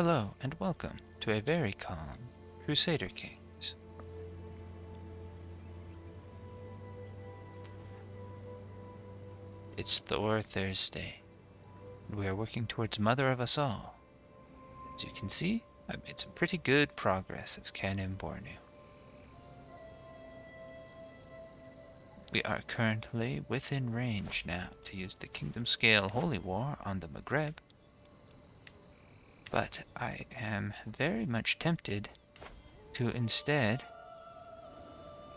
Hello and welcome to a very calm Crusader Kings. It's Thor Thursday, and we are working towards Mother of us all. As you can see, I've made some pretty good progress as Canon Bornu. We are currently within range now to use the Kingdom Scale Holy War on the Maghreb, but I am very much tempted to instead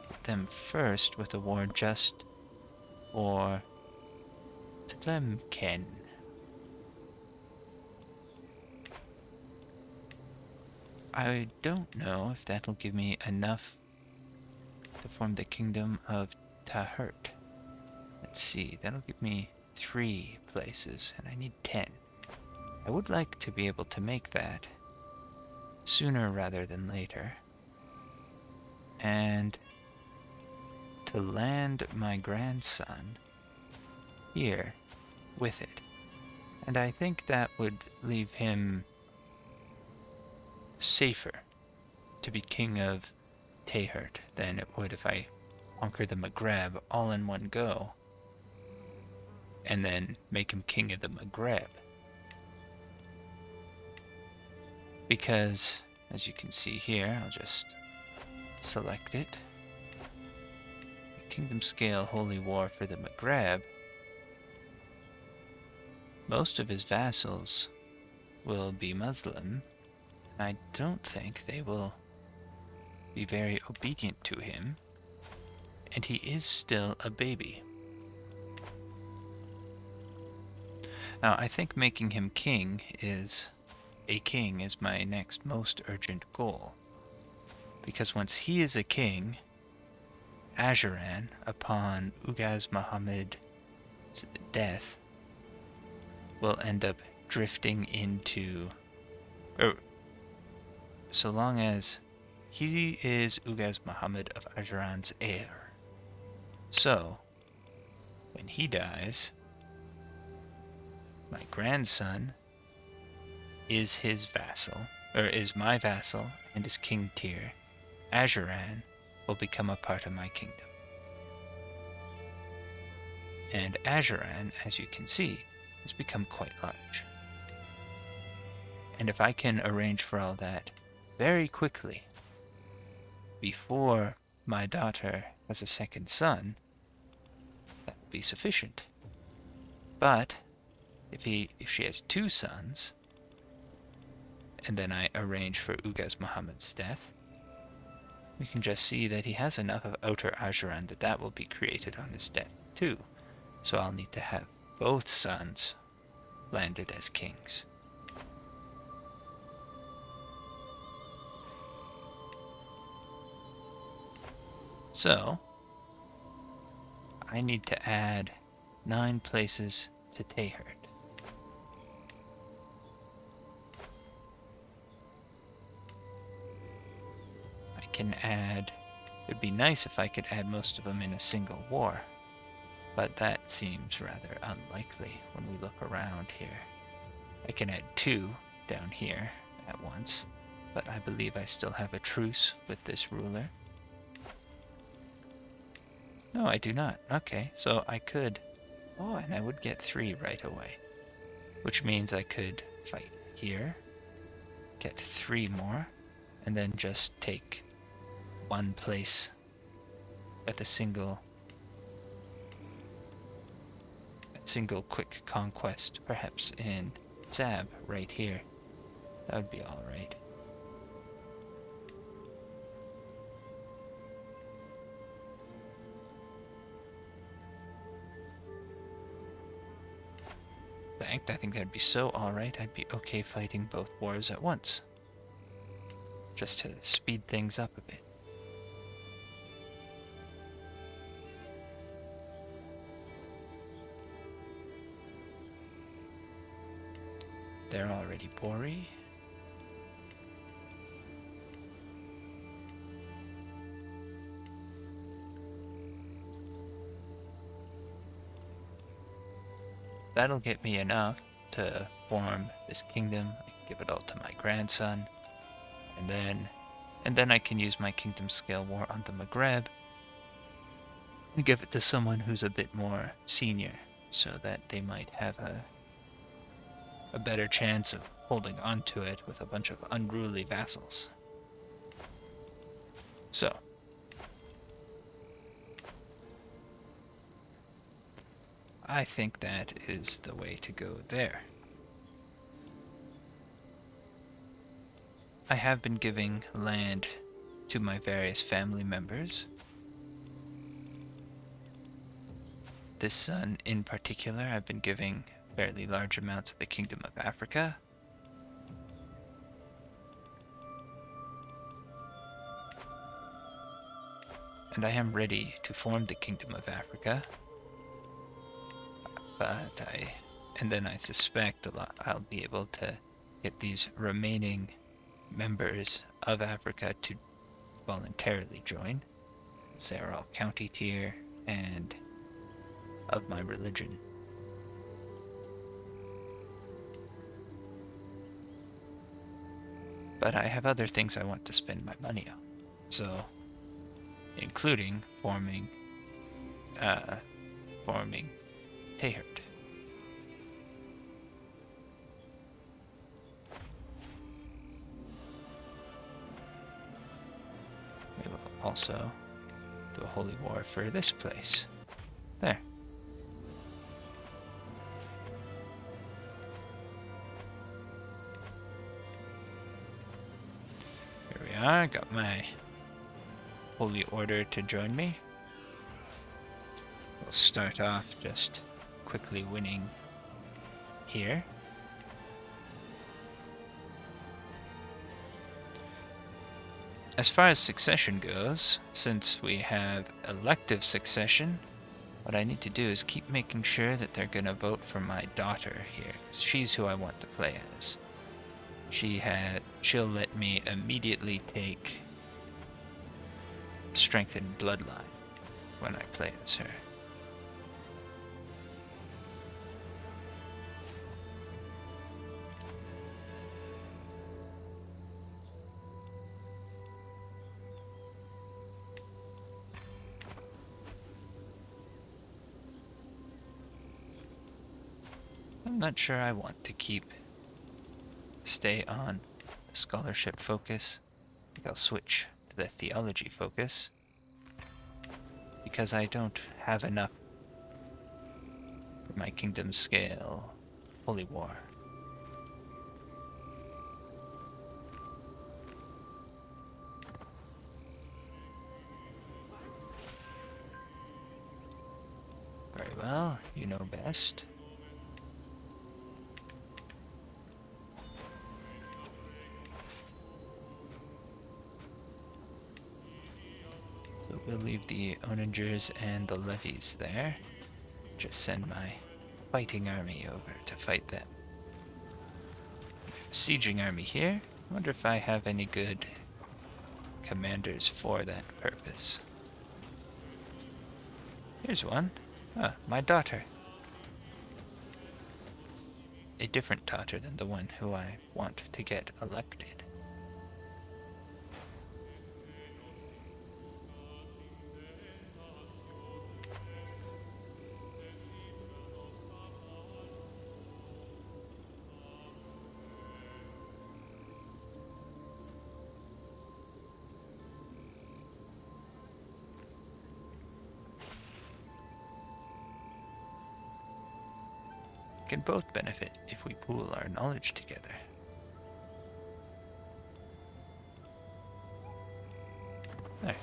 put them first with a war just for Tlemcen. I don't know if that'll give me enough to form the Kingdom of Tahert. Let's see, that'll give me 3 places, and I need 10. I would like to be able to make that sooner rather than later, and to land my grandson here with it. And I think that would leave him safer to be king of Tahert than it would if I conquer the Maghreb all in one go and then make him king of the Maghreb. Because, as you can see here, I'll just select it. The Kingdom Scale Holy War for the Maghreb. Most of his vassals will be Muslim. I don't think they will be very obedient to him, and he is still a baby. Now, I think making him king is my next most urgent goal, because once he is a king, Ajuran, upon Ugaz Muhammad's death, will end up drifting into, so long as he is Ugaz Muhammad of Ajuran's heir. So, when he dies, my grandson is his vassal, or is my vassal and is king tier. Ajuran will become a part of my kingdom. And Ajuran, as you can see, has become quite large. And if I can arrange for all that very quickly, before my daughter has a second son, that will be sufficient. But if she has 2 sons, and then I arrange for Ugaz Muhammad's death, we can just see that he has enough of Outer Ajuran that will be created on his death too. So I'll need to have both sons landed as kings. So I need to add 9 places to Tahert. It'd be nice if I could add most of them in a single war, but that seems rather unlikely when we look around here. I can add 2 down here at once, but I believe I still have a truce with this ruler. No, I do not. Okay, so I could, and I would get 3 right away, which means I could fight here, get 3 more, and then just take 1 place with a single quick conquest, perhaps in Zab right here. That would be alright. In fact, I think that'd be so alright, I'd be okay fighting both wars at once, just to speed things up a bit. They're already Bori. That'll get me enough to form this kingdom. I can give it all to my grandson, and then I can use my kingdom scale war on the Maghreb and give it to someone who's a bit more senior, so that they might have a better chance of holding onto it with a bunch of unruly vassals. So, I think that is the way to go there. I have been giving land to my various family members. This son in particular, I've been giving fairly large amounts of the Kingdom of Africa. And I am ready to form the Kingdom of Africa. And then I suspect I'll be able to get these remaining members of Africa to voluntarily join. So they're all county tier and of my religion. But I have other things I want to spend my money on. So, including forming Tehert. We will also do a holy war for this place. There. Here we are, got my holy order to join me. We'll start off just quickly winning here. As far as succession goes, since we have elective succession, what I need to do is keep making sure that they're gonna vote for my daughter here. She's who I want to play as. She'll let me immediately take strengthened bloodline when I play as her. I'm not sure I want to stay on the scholarship focus. I think I'll switch to the theology focus because I don't have enough for my kingdom scale holy war. Very well, you know best. We'll leave the onagers and the levies there. Just send my fighting army over to fight them. Sieging army here. I wonder if I have any good commanders for that purpose. Here's one. Ah, my daughter. A different daughter than the one who I want to get elected. Can both benefit if we pool our knowledge together. There.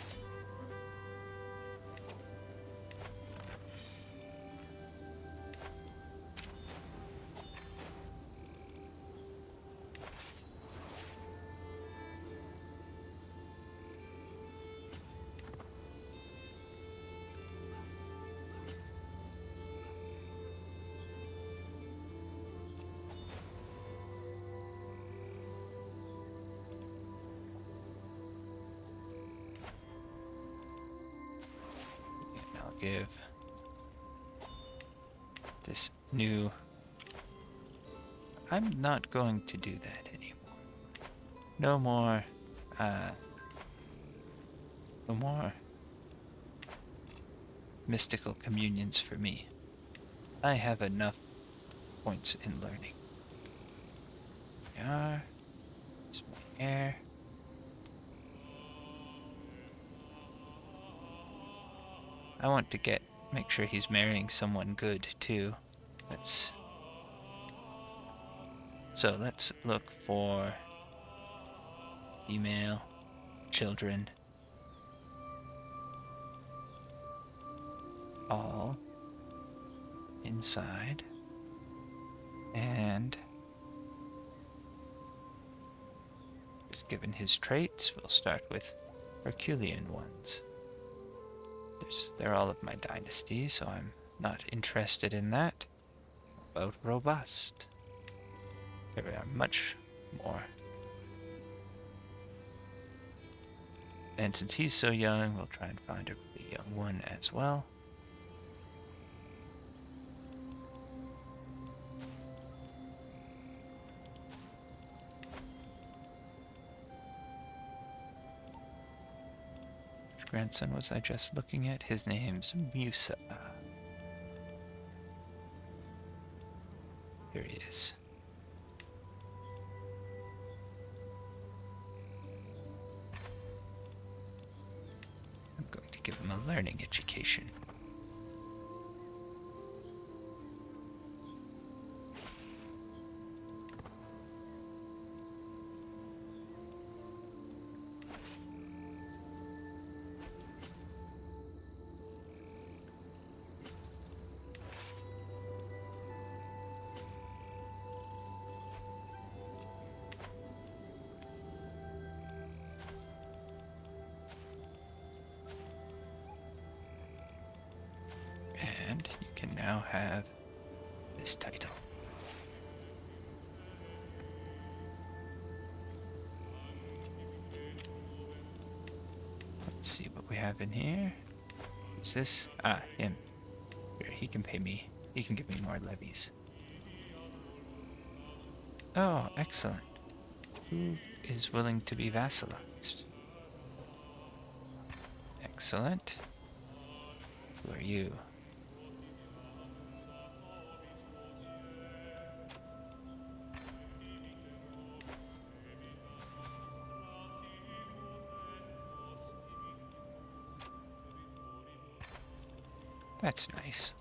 Give this new... I'm not going to do that anymore. No more, uh, no more mystical communions for me. I have enough points in learning. There we are. There's my hair. I want to make sure he's marrying someone good too. Let's look for female, children, all inside, and just given his traits, we'll start with Herculean ones. They're all of my dynasty, so I'm not interested in that. About robust. Here we are, much more. And since he's so young, we'll try and find a really young one as well. Which grandson was I just looking at? His name's Musa. Here he is. I'm going to give him a learning education. And you can now have this title. Let's see what we have in here. Who's this? Ah, him. Here, he can pay me. He can give me more levies. Oh, excellent. Who is willing to be vassalized? Excellent. Who are you? That's nice.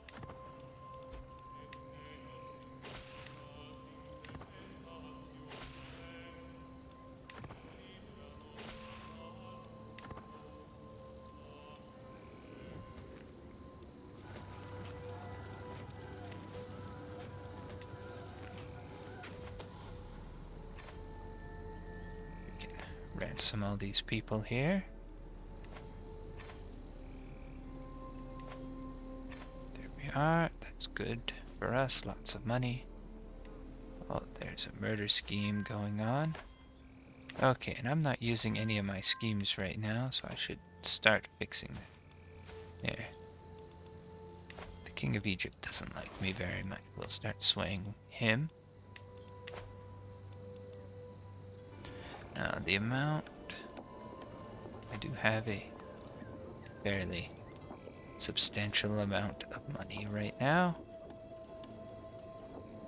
We can ransom all these people here. That's good for us, lots of money. Oh, there's a murder scheme going on. Okay, and I'm not using any of my schemes right now, so I should start fixing that. There. The King of Egypt doesn't like me very much. We'll start swaying him. Now, the amount... I do have a fairly substantial amount of money right now.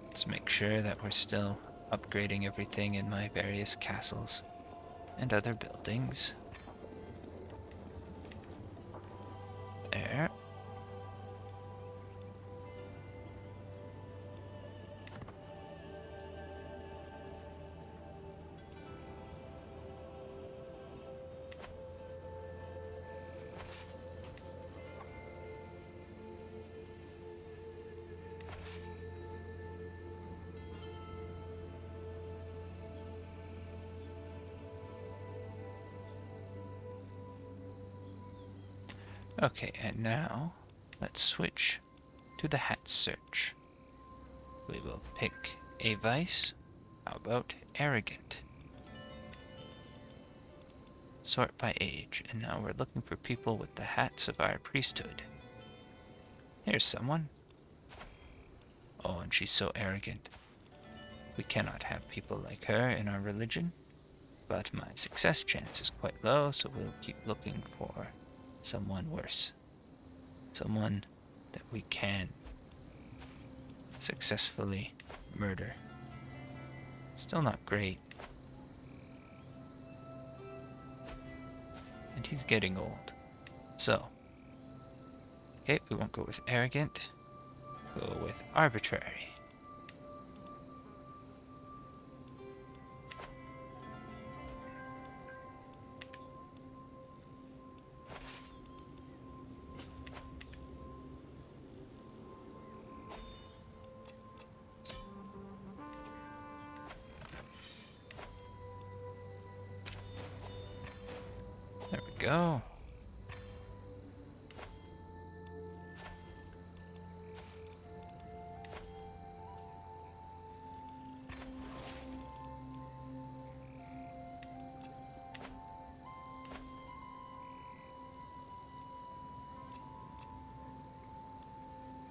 Let's make sure that we're still upgrading everything in my various castles and other buildings. There. Okay, and now let's switch to the hat search. We will pick a vice. How about arrogant? Sort by age, and now we're looking for people with the hats of our priesthood. Here's someone. Oh, and she's so arrogant. We cannot have people like her in our religion. but my success chance is quite low, so we'll keep looking for someone worse. Someone that we can successfully murder. Still not great. And he's getting old. So, okay, we won't go with arrogant. Go with arbitrary. There we go.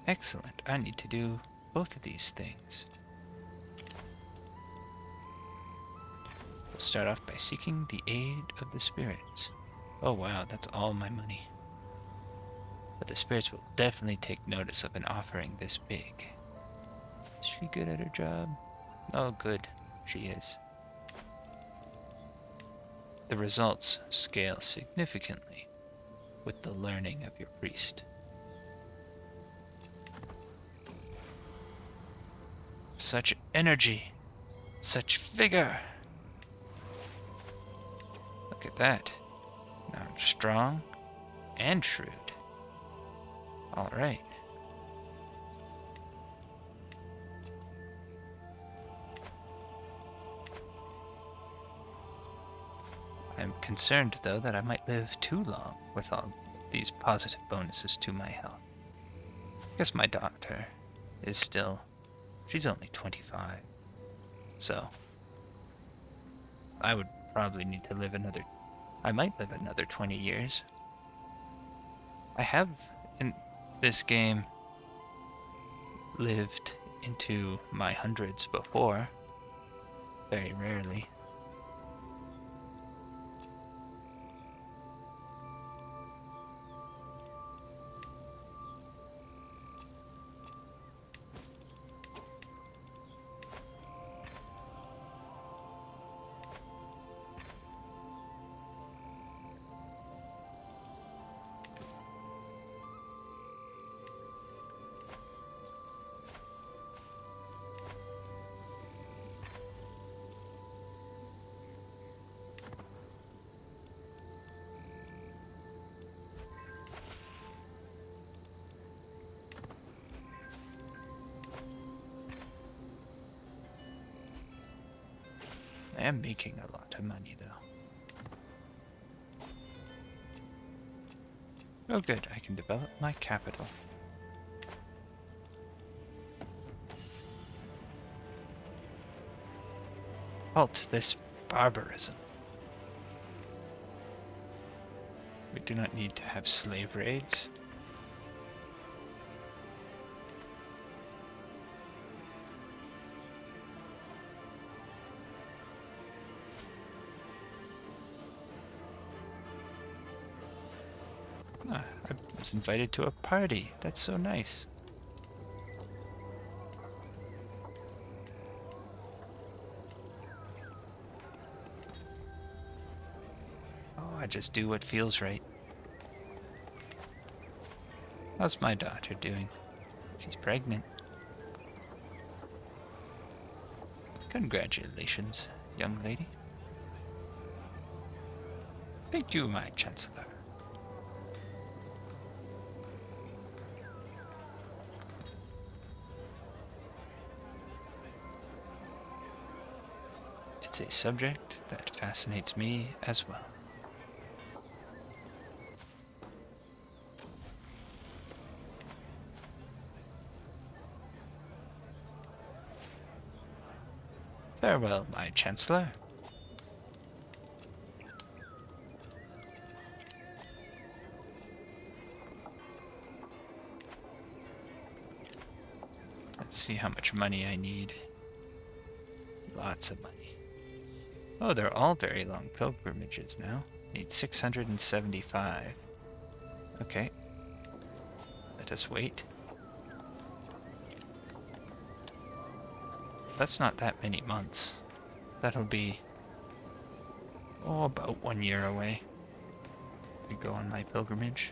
Excellent. I need to do both of these things. We'll start off by seeking the aid of the spirits. Oh wow, that's all my money. But the spirits will definitely take notice of an offering this big. Is she good at her job? Oh good, she is. The results scale significantly with the learning of your priest. Such energy, such vigor. Look at that. Now I'm strong and shrewd. Alright. I'm concerned though that I might live too long with all these positive bonuses to my health. I guess my daughter is still... she's only 25. So I would probably need to live another... I might live another 20 years. I have, in this game, lived into my hundreds before. Very rarely. I am making a lot of money though. Oh good, I can develop my capital. Halt this barbarism. We do not need to have slave raids. Ah, I was invited to a party. That's so nice. Oh, I just do what feels right. How's my daughter doing? She's pregnant. Congratulations, young lady. Thank you, my chancellor. It's a subject that fascinates me as well. Farewell, my chancellor. Let's see how much money I need. Lots of money. Oh, they're all very long pilgrimages now. Need 675. Okay, let us wait. That's not that many months. That'll be, oh, about 1 year away. I go on my pilgrimage.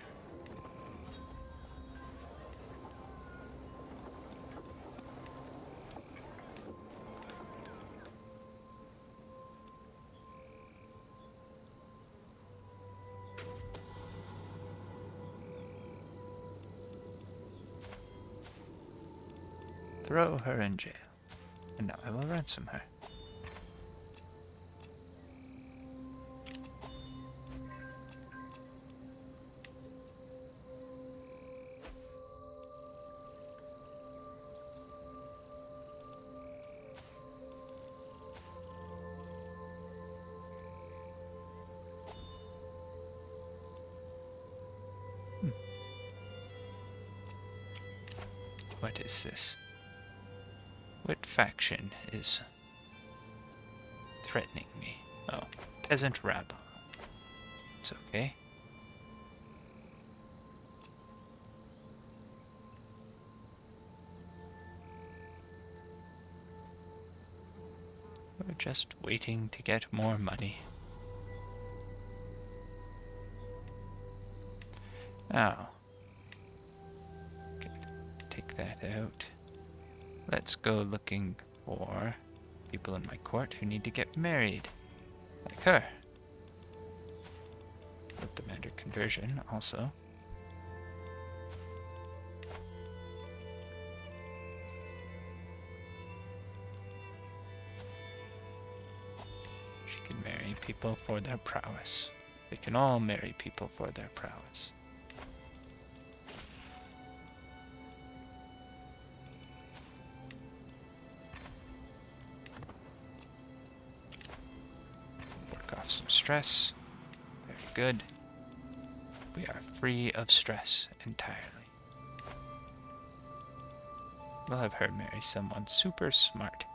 Throw her in jail. And now I will ransom her. What is this? What faction is threatening me? Oh, peasant rabble. It's okay. We're just waiting to get more money. Now, take that out. Let's go looking for people in my court who need to get married. Like her. Put them under conversion also. She can marry people for their prowess. They can all marry people for their prowess. Some stress. Very good. We are free of stress entirely. We'll have her marry someone super smart.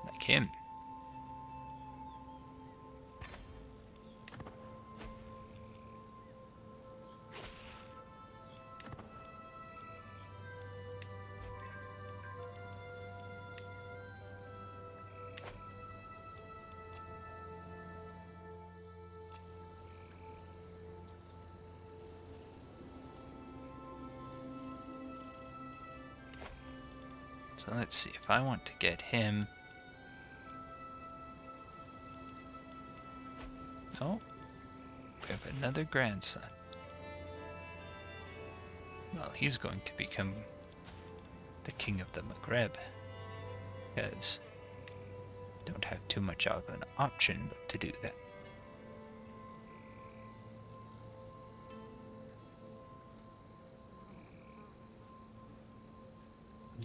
Like him. So let's see, if I want to get him... Oh, we have another grandson. Well, he's going to become the king of the Maghreb, because don't have too much of an option but to do that.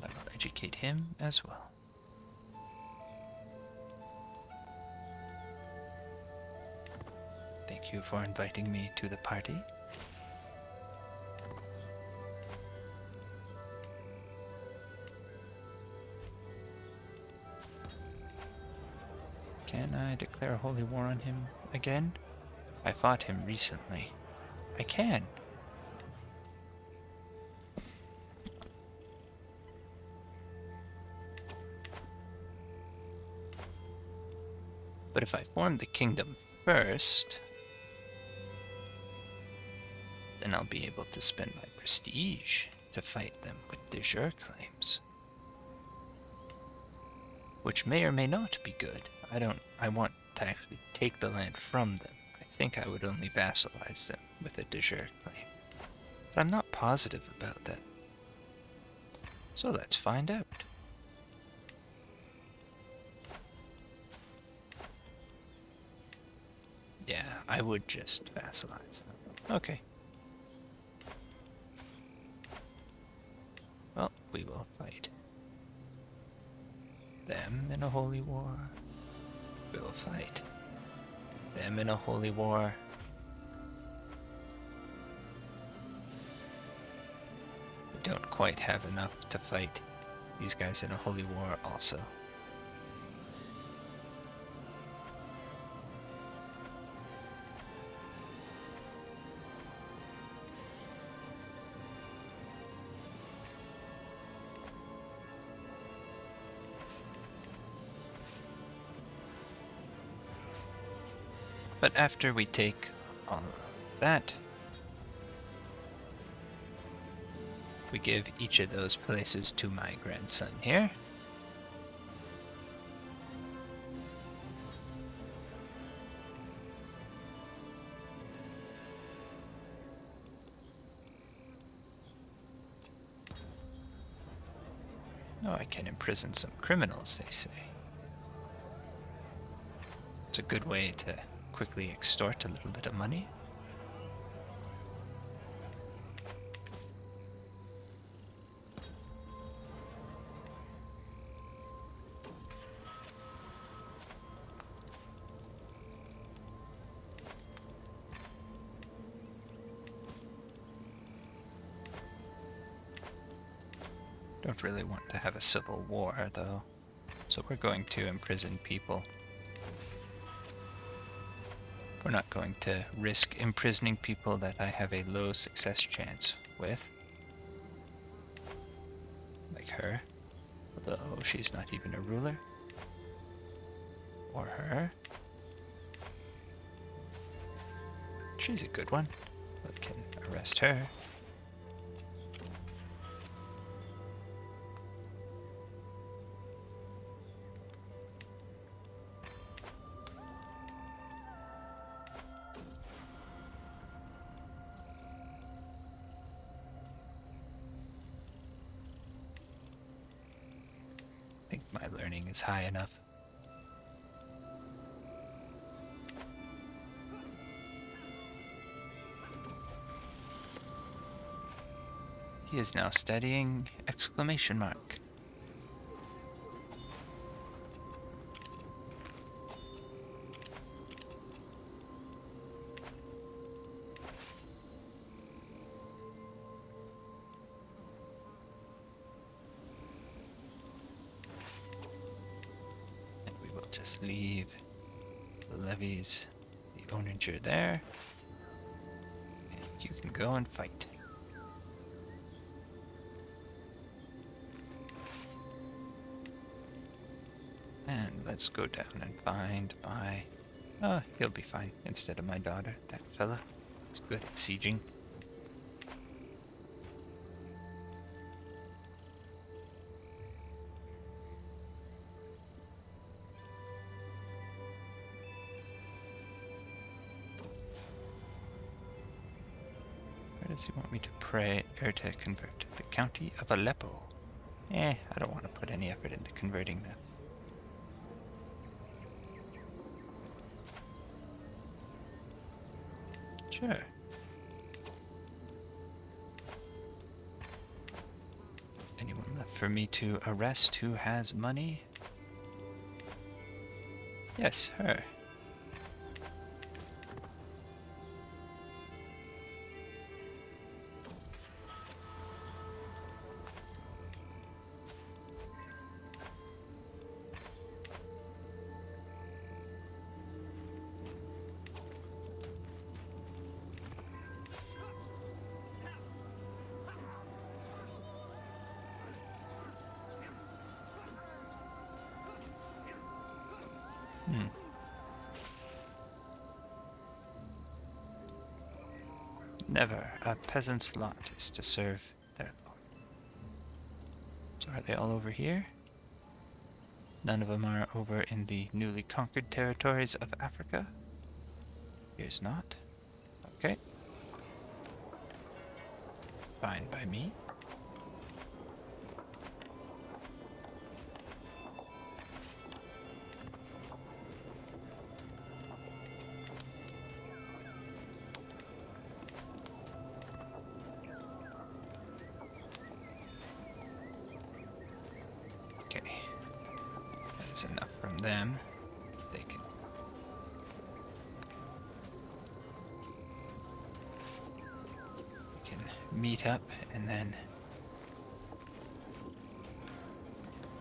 I will educate him as well. Thank you for inviting me to the party. Can I declare a holy war on him again? I fought him recently. I can. But if I form the kingdom first, then I'll be able to spend my prestige to fight them with de jure claims. Which may or may not be good. I want to actually take the land from them. I think I would only vassalize them with a de jure claim. But I'm not positive about that. So let's find out. Yeah, I would just vassalize them. Okay. Well, we will fight them in a holy war. We will fight them in a holy war. We don't quite have enough to fight these guys in a holy war also. But after we take all of that, we give each of those places to my grandson here. Oh, I can imprison some criminals, they say. It's a good way to quickly extort a little bit of money. Don't really want to have a civil war, though, so we're going to imprison people. We're not going to risk imprisoning people that I have a low success chance with. Like her, although she's not even a ruler. Or her. She's a good one. We can arrest her. I think my learning is high enough. He is now studying exclamation mark. And we will just leave the levies, the onager there, and you can go and fight. And let's go down and find my... Oh, he'll be fine instead of my daughter, that fella. He's good at sieging. Where does he want me to pray or to convert? The county of Aleppo. I don't want to put any effort into converting that. Sure. Anyone left for me to arrest who has money? Yes, her. Never a peasant's lot is to serve their lord. So are they all over here? None of them are over in the newly conquered territories of Africa? Here's not. Okay. Fine by me. Okay. That's enough from them. They can meet up and then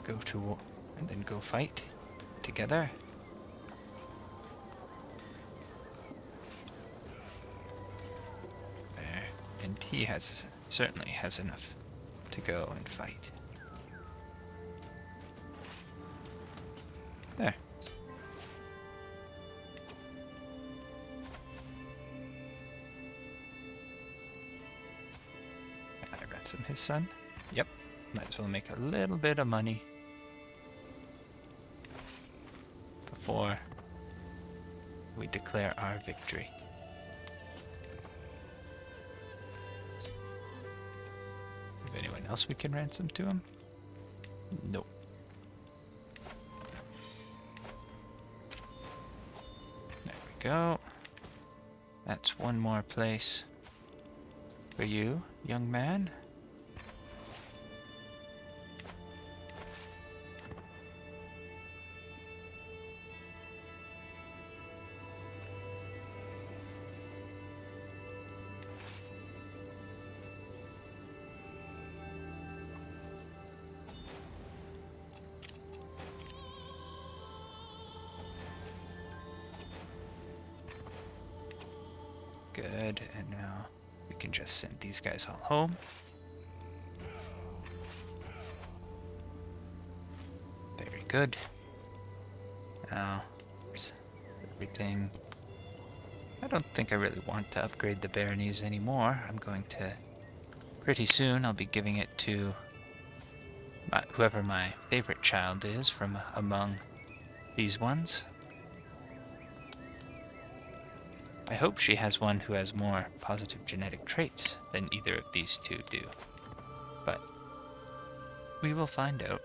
go to war and then go fight together. There. And he certainly has enough to go and fight. There. I ransom his son. Yep. Might as well make a little bit of money before we declare our victory. Have anyone else we can ransom to him? Nope. There we go. That's one more place for you, young man. Good, and now we can just send these guys all home. Very good. Now, everything. I don't think I really want to upgrade the baronies anymore. I'm going to, pretty soon, I'll be giving it to whoever my favorite child is from among these ones. I hope she has one who has more positive genetic traits than either of these two do. But we will find out.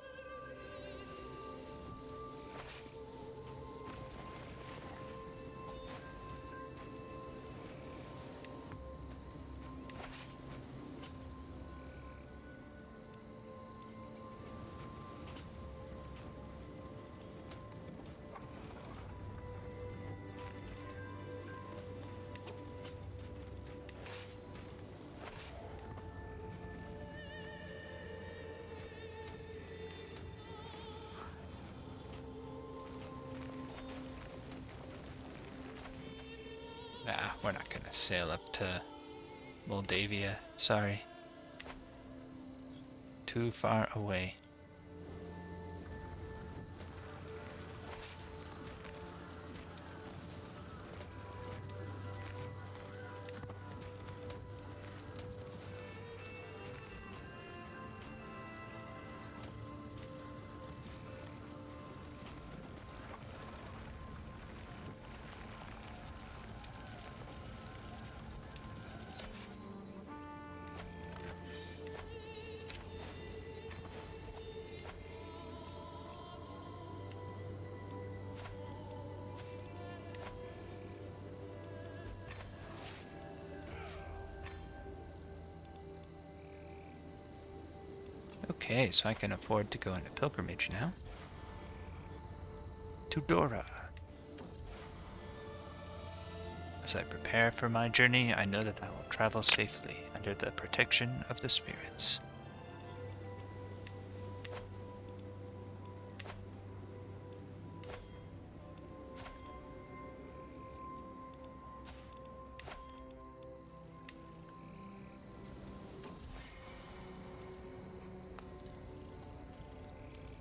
Nah, we're not gonna sail up to Moldavia. Sorry. Too far away. Okay, so I can afford to go on a pilgrimage now. To Daura. As I prepare for my journey, I know that I will travel safely under the protection of the spirits.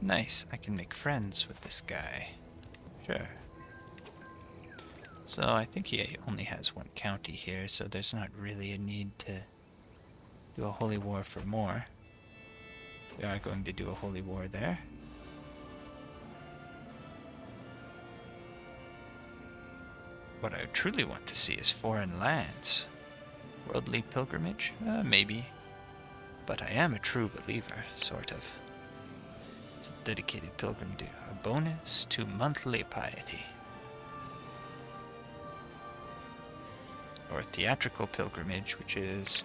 Nice, I can make friends with this guy. Sure. So I think he only has one county here, so there's not really a need to do a holy war for more. We are going to do a holy war there. What I truly want to see is foreign lands. Worldly pilgrimage? Maybe. But I am a true believer, sort of. It's a dedicated pilgrim do. A bonus to monthly piety. Or theatrical pilgrimage, which is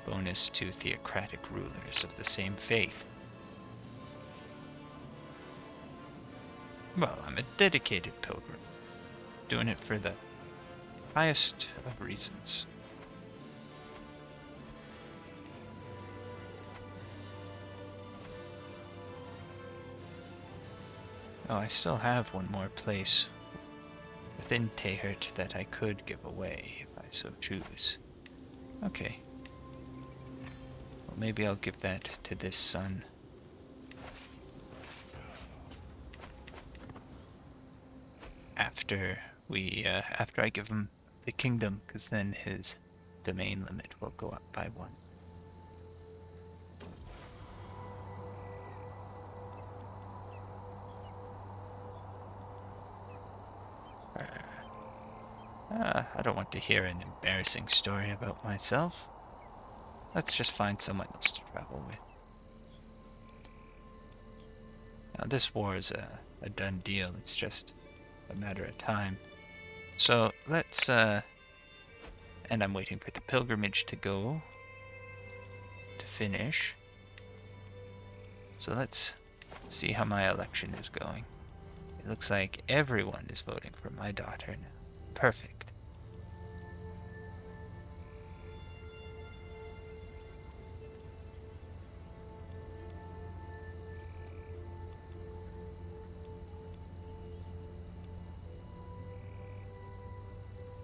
bonus to theocratic rulers of the same faith. Well, I'm a dedicated pilgrim, doing it for the highest of reasons. Oh, I still have one more place within Tehert that I could give away if I so choose. Okay. Well, maybe I'll give that to this son. After I give him the kingdom, because then his domain limit will go up by 1. I don't want to hear an embarrassing story about myself. Let's just find someone else to travel with. Now, this war is a done deal. It's just a matter of time. So let's, and I'm waiting for the pilgrimage to finish. So let's see how my election is going. It looks like everyone is voting for my daughter now. Perfect.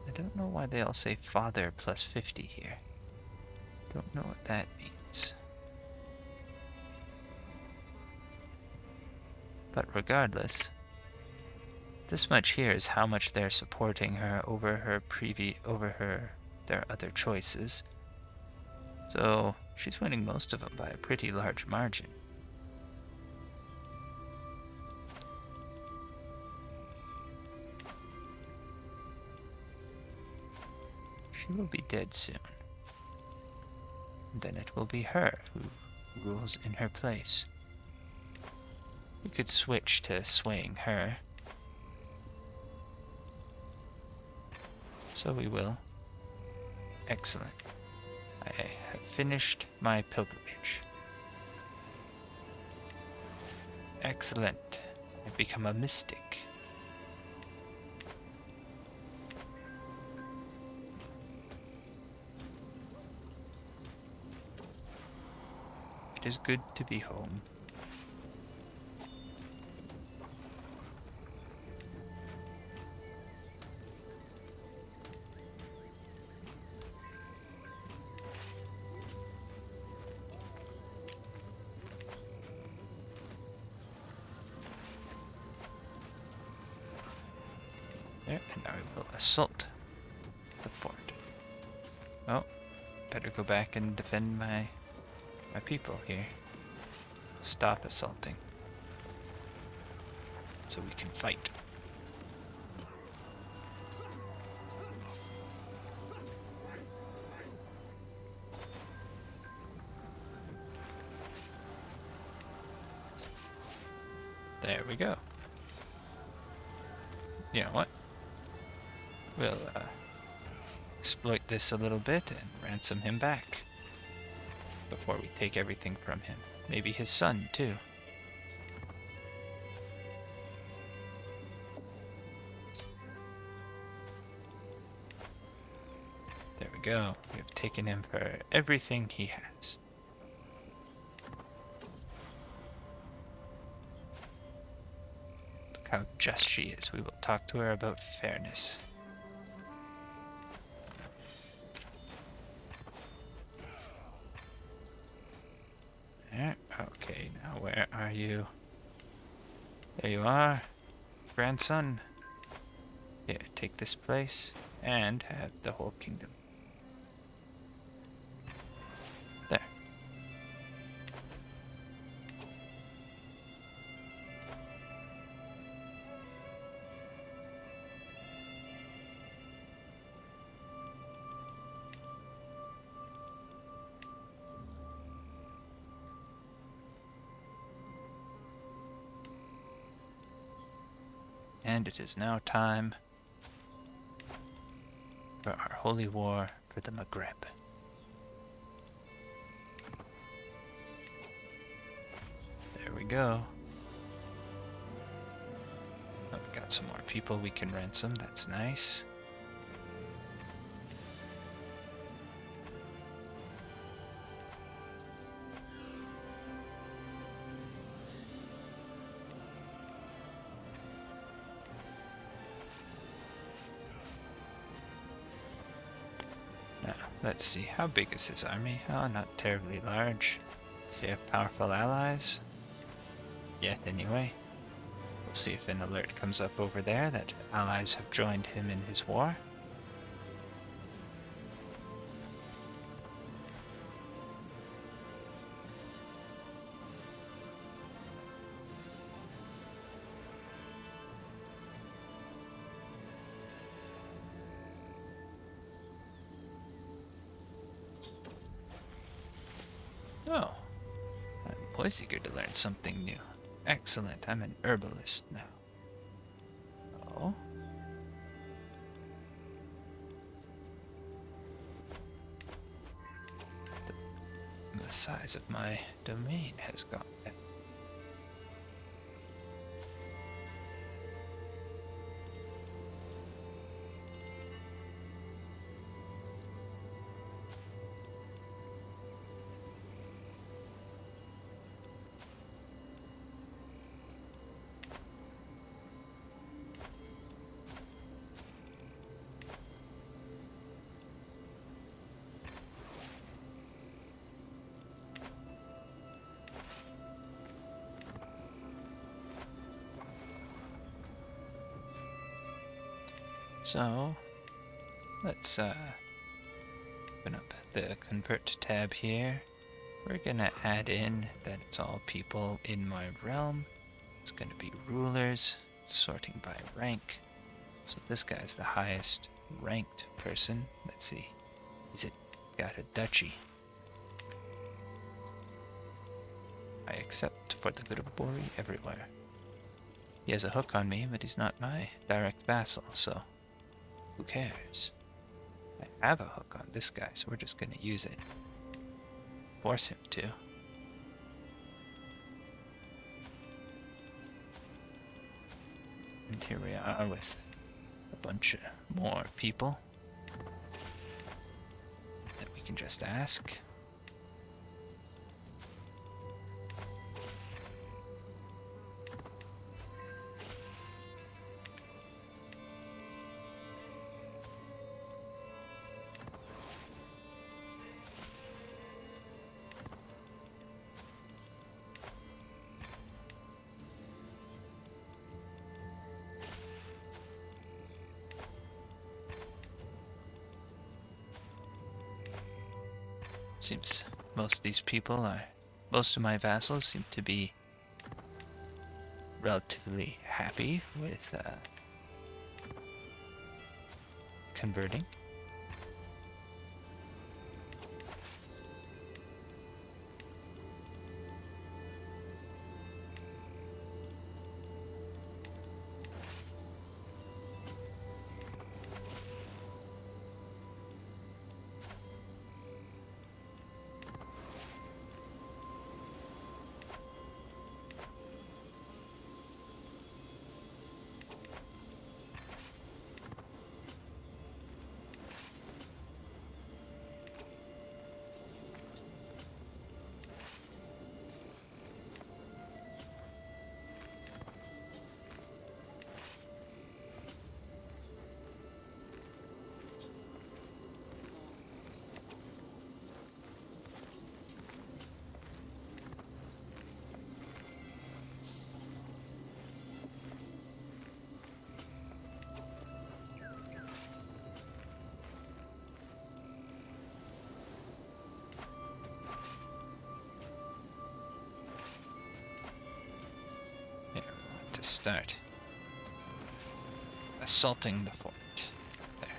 I don't know why they all say father plus 50 here. Don't know what that means. But regardless, this much here is how much they're supporting her over their other choices. So she's winning most of them by a pretty large margin. She will be dead soon. And then it will be her who rules in her place. We could switch to swaying her. So we will. Excellent. I have finished my pilgrimage. Excellent. I've become a mystic. It is good to be home. There, and now we will assault the fort. Oh, better go back and defend my people here. Stop assaulting, so we can fight. There we go. You know what? We'll exploit this a little bit and ransom him back before we take everything from him. Maybe his son, too. There we go. We have taken him for everything he has. Look how just she is. We will talk to her about fairness. Okay, now where are you? There you are, grandson. Here, take this place and have the whole kingdom. There. And it is now time for our holy war for the Maghreb. There we go. Oh, we got some more people we can ransom. That's nice. Let's see, how big is his army? Oh, not terribly large. Does he have powerful allies? Yet, anyway. We'll see if an alert comes up over there that allies have joined him in his war. Oh, I'm always eager to learn something new. Excellent, I'm an herbalist now. Oh. The size of my domain has gone down. So, let's open up the convert tab here. We're gonna add in that it's all people in my realm. It's gonna be rulers, sorting by rank. So this guy's the highest ranked person. Let's see. He's got a duchy. I accept for the good of Bori everywhere. He has a hook on me, but he's not my direct vassal, so who cares? I have a hook on this guy, so we're just gonna use it. Force him to. And here we are with a bunch of more people that we can just ask. Seems most of my vassals seem to be relatively happy with converting. Start assaulting the fort. There.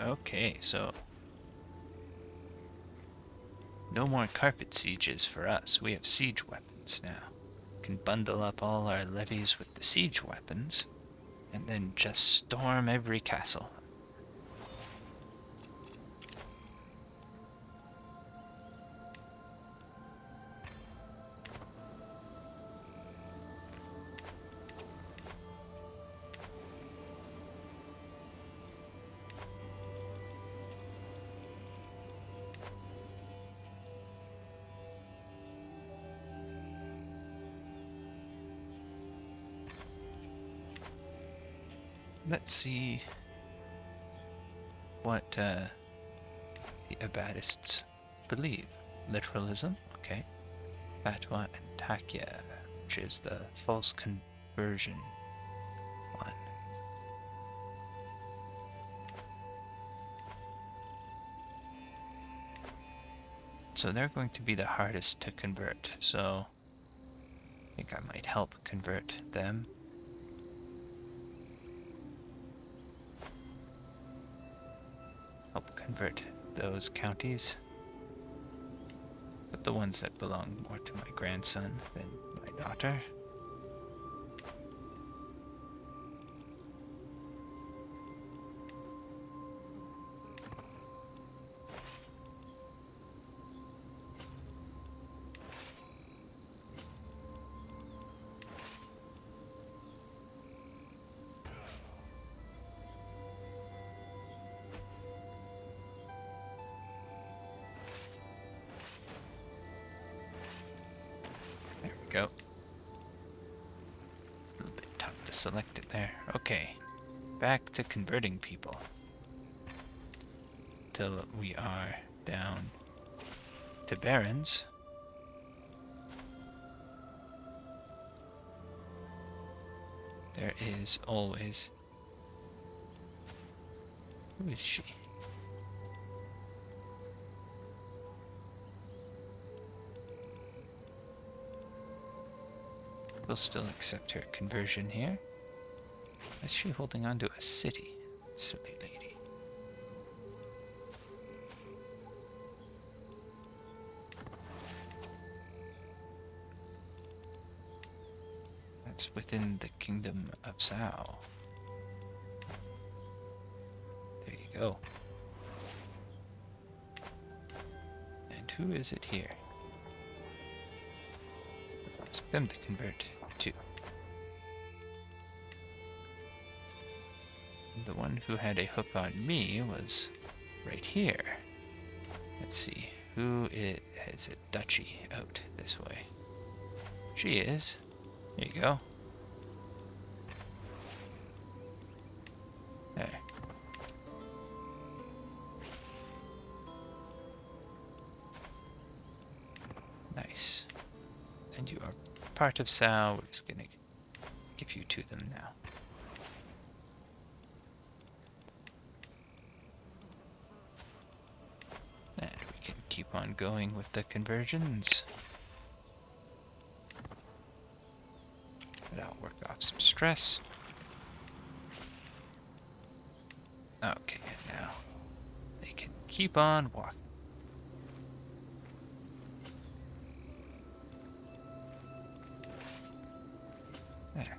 Okay, so no more carpet sieges for us. We have siege weapons now. can bundle up all our levies with the siege weapons, and then just storm every castle. Let's see what the Abbatists believe. Literalism, okay. Fatwa and Takya, which is the false conversion one. So they're going to be the hardest to convert, so I think I might help convert them. Help convert those counties, but the ones that belong more to my grandson than my daughter. There we go. A little bit tough to select it there. Okay, back to converting people. Till we are down to barons. There is always... Who is she? We'll still accept her conversion here. Is she holding on to a city? Silly lady. That's within the kingdom of Sao. There you go. And who is it here? Ask them to convert too. The one who had a hook on me was right here. Let's see, who is a duchy out this way? She is. There you go. There. Nice. And you are part of Sao. We're just gonna give you to them now. And we can keep on going with the conversions. But I'll work off some stress. Okay, and now they can keep on walking. There.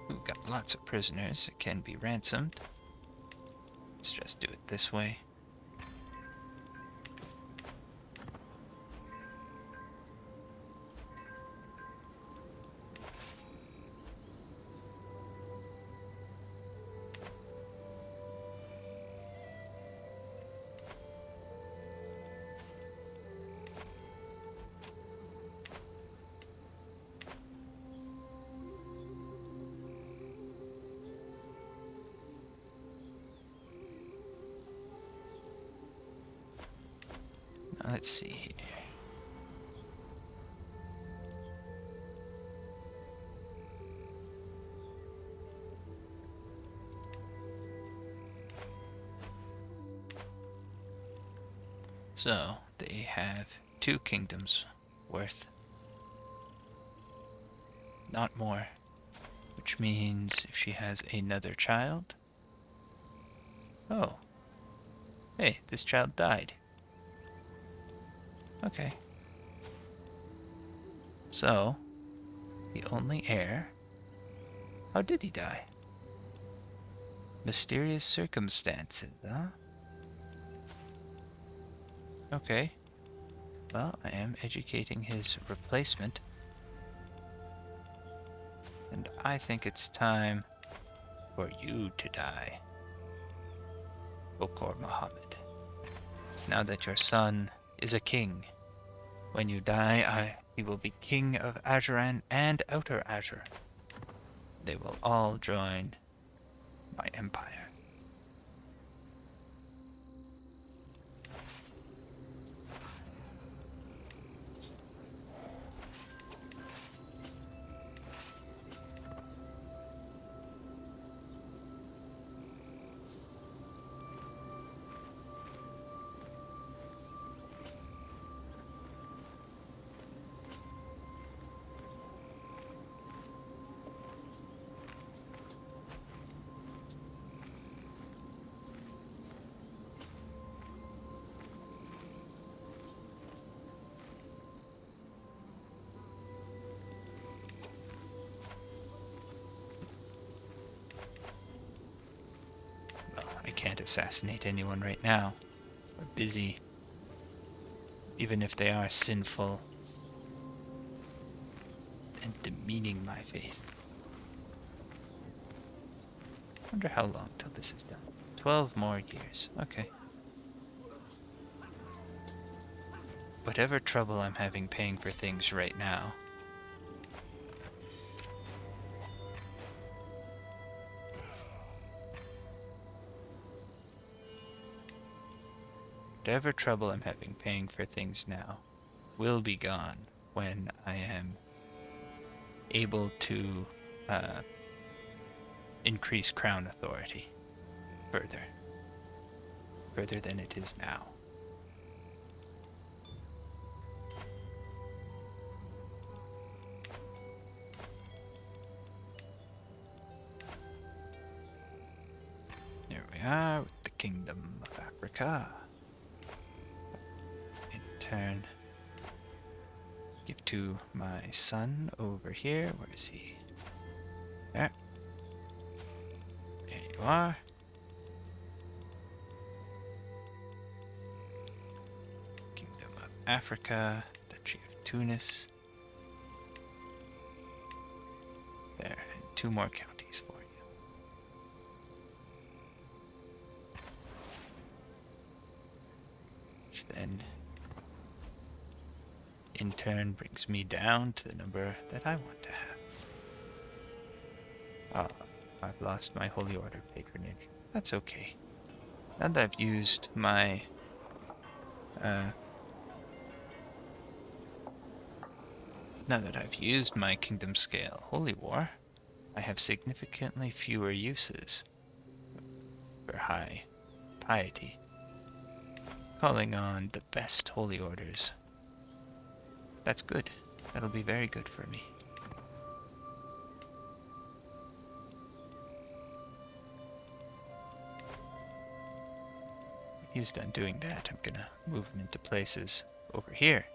We've got lots of prisoners that can be ransomed. Let's just do it this way. Let's see here. So, they have 2 kingdoms worth. Not more. Which means if she has another child, Oh. Hey, this child died. Okay. So, the only heir... How did he die? Mysterious circumstances, huh? Okay. Well, I am educating his replacement. And I think it's time for you to die, Bokor Muhammad. It's now that your son is a king. When you die, he will be king of Ajuran and Outer Azure. They will all join my empire. Well, I can't assassinate anyone right now. We're busy, even if they are sinful and demeaning my faith. Wonder how long till this is done. 12 more years. Okay. Whatever trouble I'm having paying for things right now, whatever trouble I'm having paying for things now will be gone when I am able to increase crown authority further than it is now. Here we are with the Kingdom of Africa. In turn, give to my son over here. Where is he? There. There you are. Kingdom of Africa, Duchy of Tunis. There, and 2 more counties for you. Which then, in turn, brings me down to the number that I want to have. I've lost my Holy Order patronage. That's okay. Now that I've used my Kingdom Scale Holy War, I have significantly fewer uses for high piety, calling on the best Holy Orders. That's good. That'll be very good for me. He's done doing that. I'm gonna move him into places over here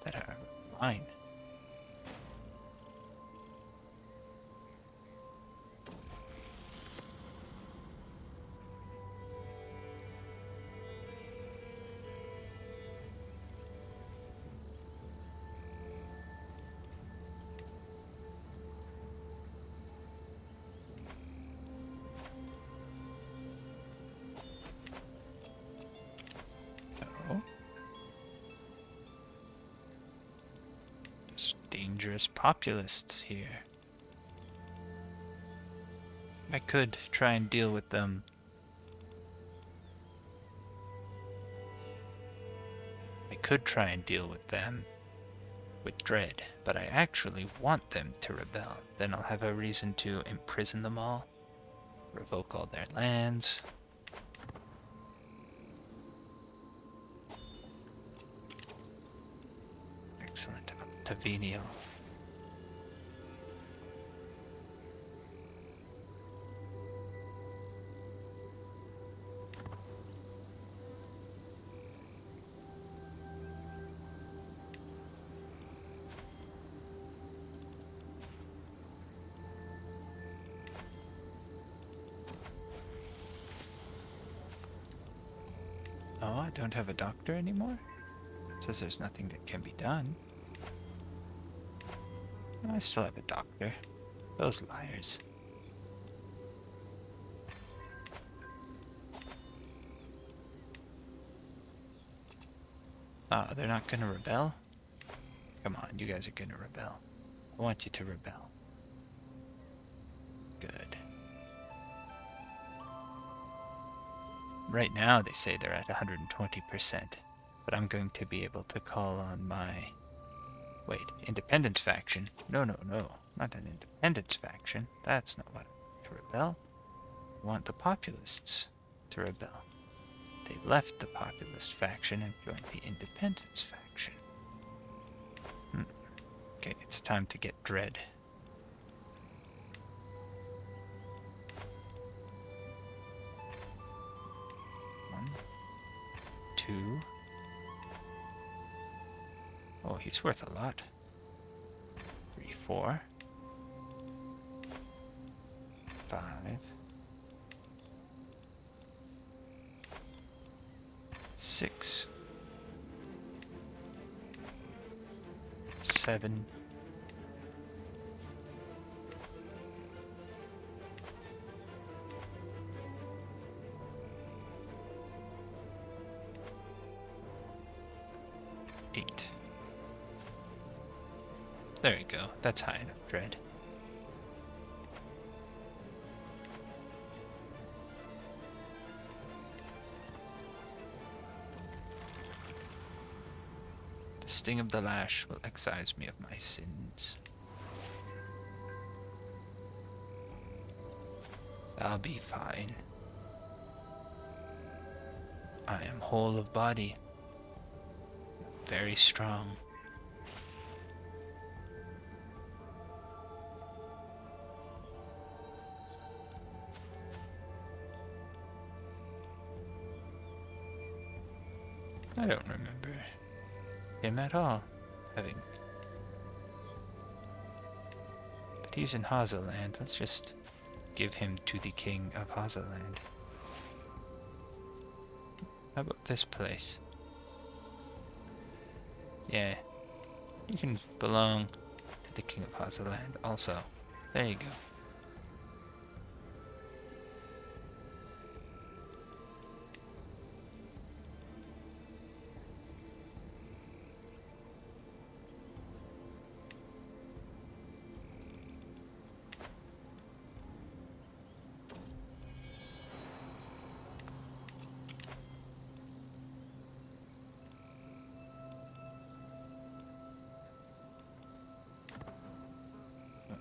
that are mine. Dangerous populists here. I could try and deal with them. With dread, but I actually want them to rebel. Then I'll have a reason to imprison them all, revoke all their lands. Excellent. To venial. I don't have a doctor anymore? It says there's nothing that can be done. I still have a doctor. Those liars. Ah, they're not gonna rebel? Come on, you guys are gonna rebel. I want you to rebel. Good. Right now they say they're at 120%, but I'm going to be able to call on my... Wait, independence faction? No, not an independence faction. That's not what I want to rebel. I want the populists to rebel. They left the populist faction and joined the independence faction. Okay, it's time to get dread. One, two. Oh, he's worth a lot. 3, 4, 5, 6, 7, 8. There you go. That's high enough dread. The sting of the lash will excise me of my sins. I'll be fine. I am whole of body. Very strong. I don't remember him at all having... But he's in Hazaland. Let's just give him to the king of Hazaland. How about this place? Yeah, you can belong to the king of Hazaland also. There you go.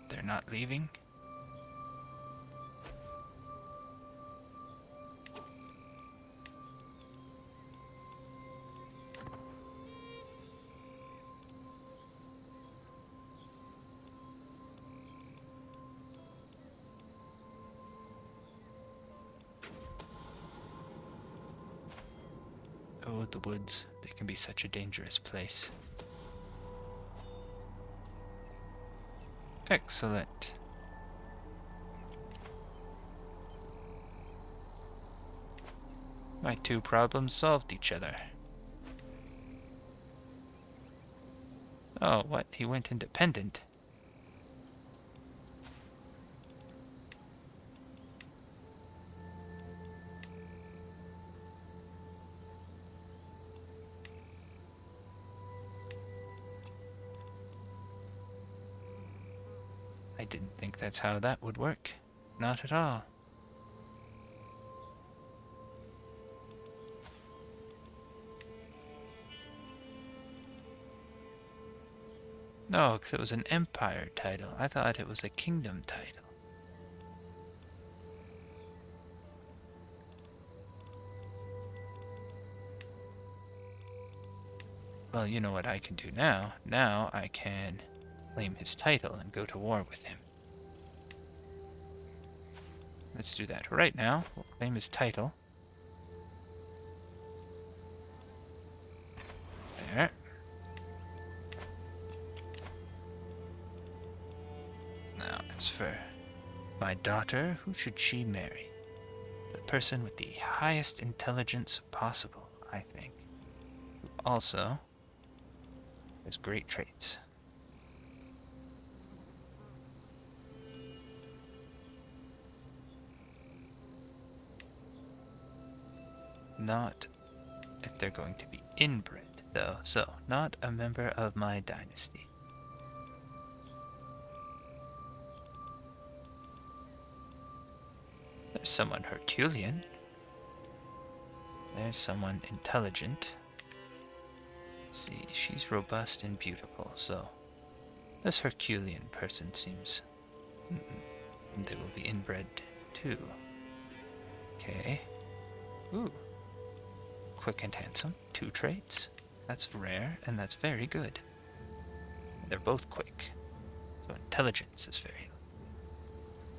They're not leaving. Oh, the woods. They can be such a dangerous place. Excellent. My two problems solved each other. Oh, what? He went independent. I didn't think that's how that would work. Not at all. No, 'cause it was an empire title. I thought it was a kingdom title. Well, you know what I can do now. Now I can claim his title and go to war with him. Let's do that right now. We'll claim his title. There. Now, as for my daughter, who should she marry? The person with the highest intelligence possible. I think, who also has great traits. Not if they're going to be inbred, though, so not a member of my dynasty. There's someone Herculean. There's someone intelligent. Let's see, she's robust and beautiful, so this Herculean person seems... they will be inbred too. Okay. Ooh. Quick and handsome, 2 traits. That's rare, and that's very good. They're both quick, so intelligence is very...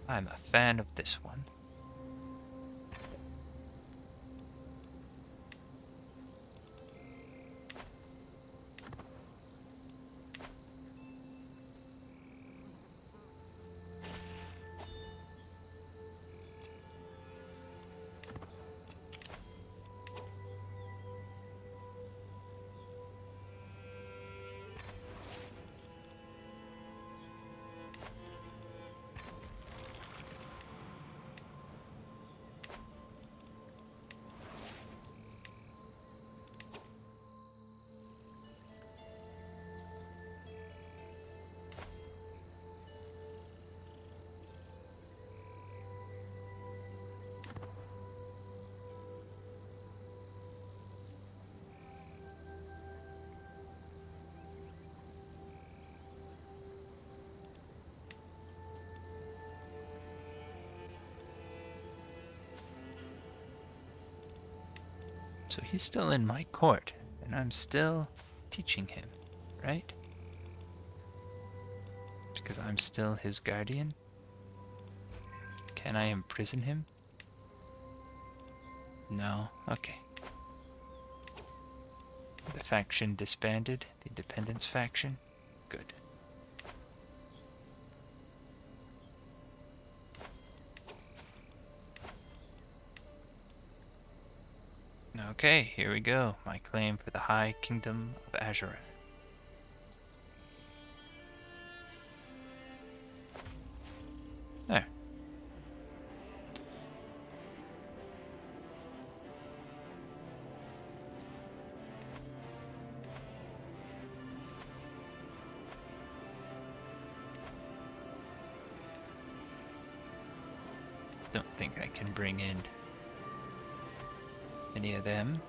I'm a fan of this one. So he's still in my court, and I'm still teaching him, right? Because I'm still his guardian? Can I imprison him? No? Okay. The faction disbanded? The Independence faction? Good. Okay, here we go. My claim for the High Kingdom of Azeran. There. Don't think I can bring in any of them.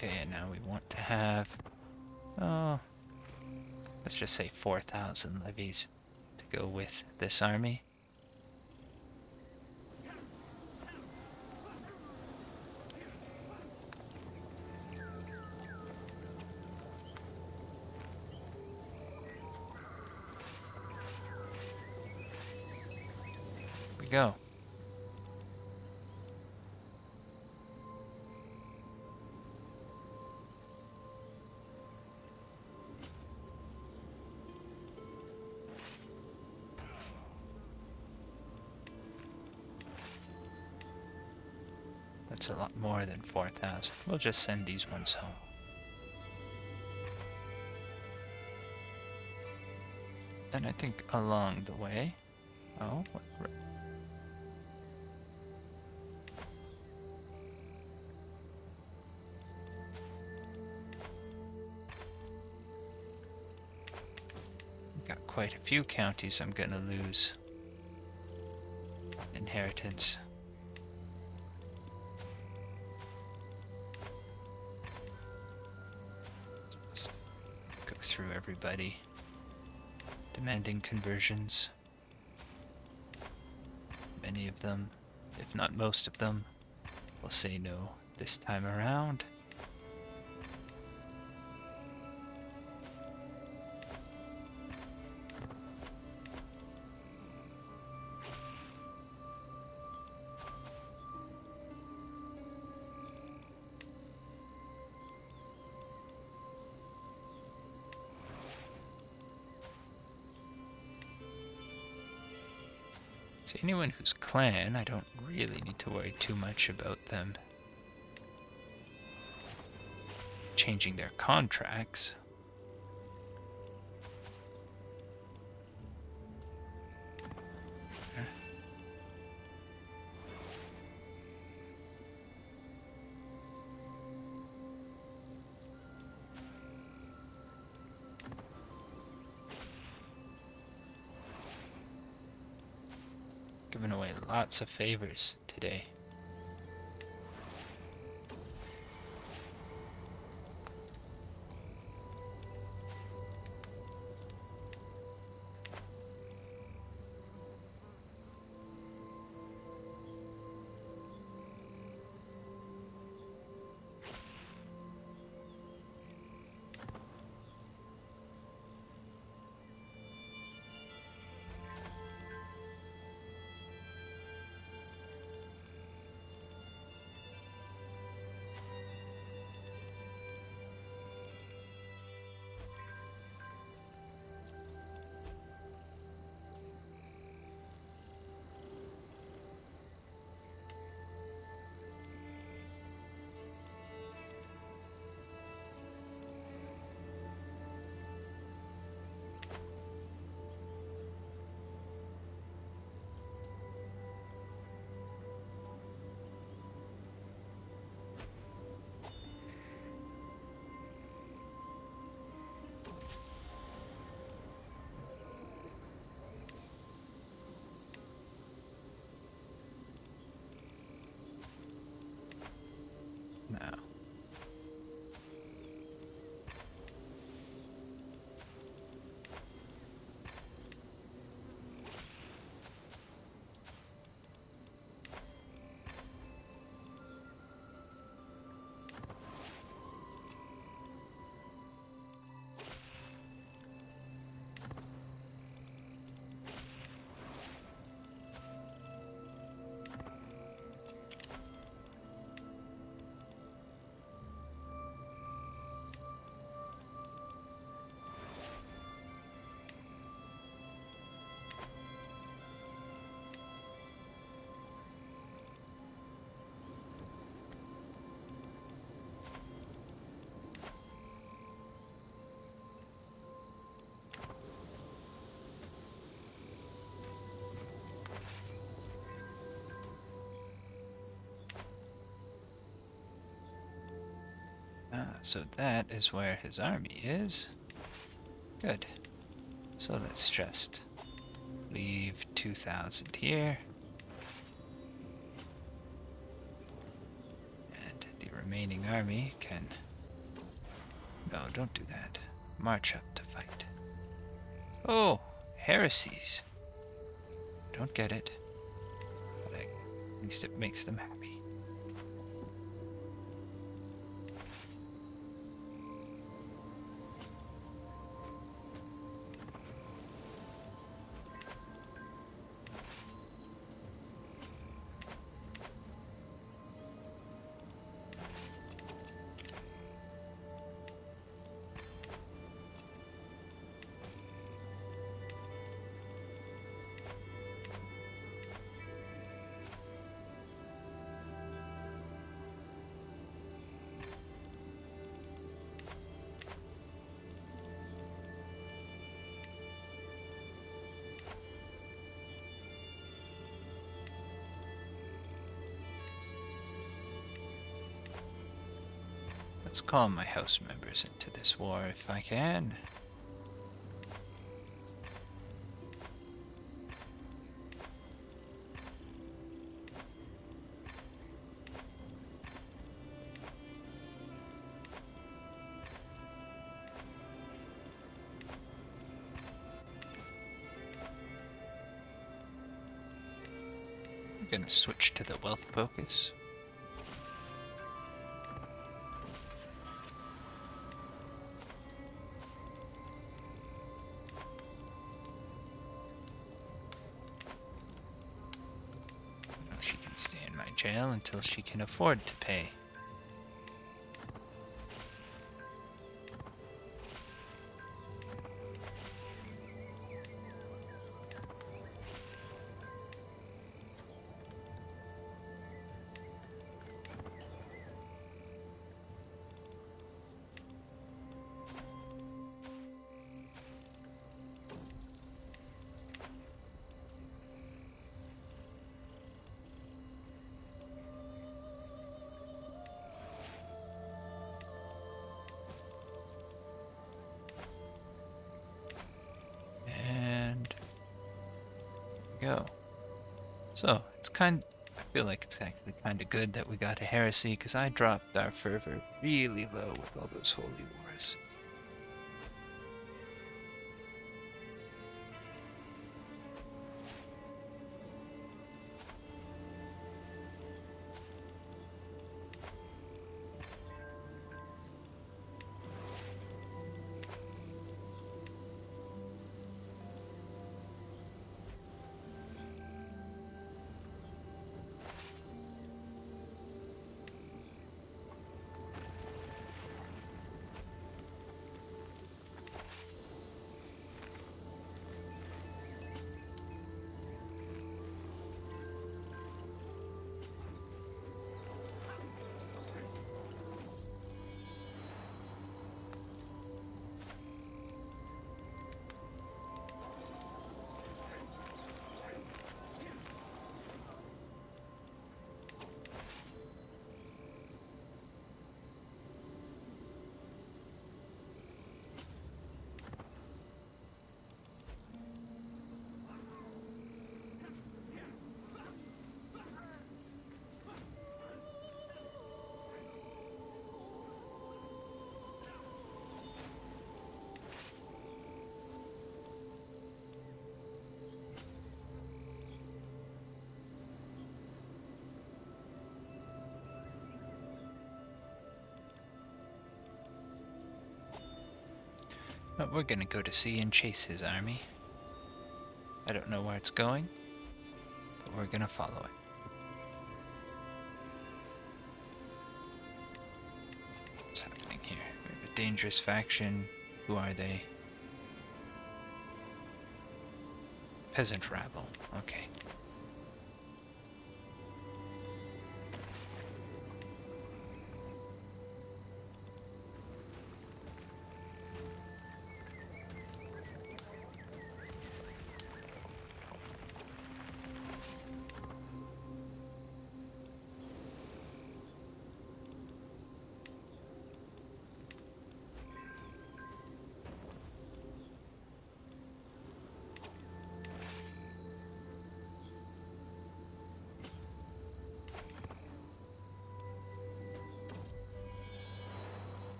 Okay, and now we want to have, oh, let's just say 4,000 levies to go with this army. Here we go. That's a lot more than 4,000. We'll just send these ones home. And I think along the way... Oh, what? Got quite a few counties I'm gonna lose. Inheritance. Let's go through everybody. Demanding conversions. Many of them, if not most of them, will say no this time around. See, anyone who's clan, I don't really need to worry too much about them changing their contracts. Giving away lots of favors today. Now, so that is where his army is. Good. So let's just leave 2,000 here. And the remaining army can... No, don't do that. March up to fight. Oh, heresies. Don't get it. But at least it makes them happy. Let's call my house members into this war if I can. I'm gonna switch to the wealth focus. She can stay in my jail until she can afford to pay. go. So, I feel like it's actually kind of good that we got a heresy, because I dropped our fervor really low with all those holy wars. But we're gonna go to sea and chase his army. I don't know where it's going, but we're gonna follow it. What's happening here? We have a dangerous faction. Who are they? Peasant rabble. Okay.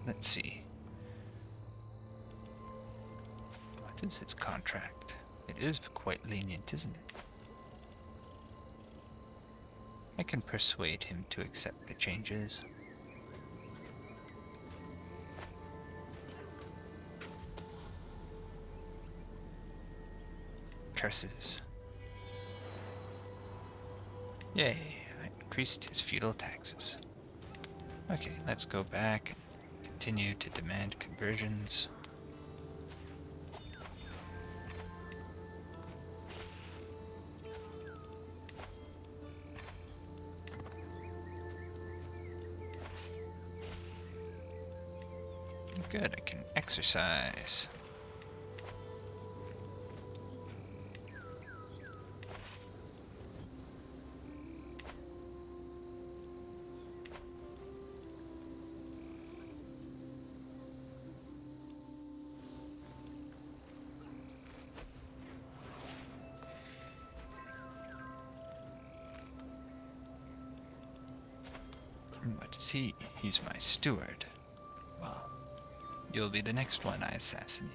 Let's see. What is its contract? It is quite lenient, isn't it? I can persuade him to accept the changes. Curses. Yay, I increased his feudal taxes. Okay, let's go back and continue to demand conversions. Good, I can exercise. What is he? He's my steward. Well, you'll be the next one I assassinate.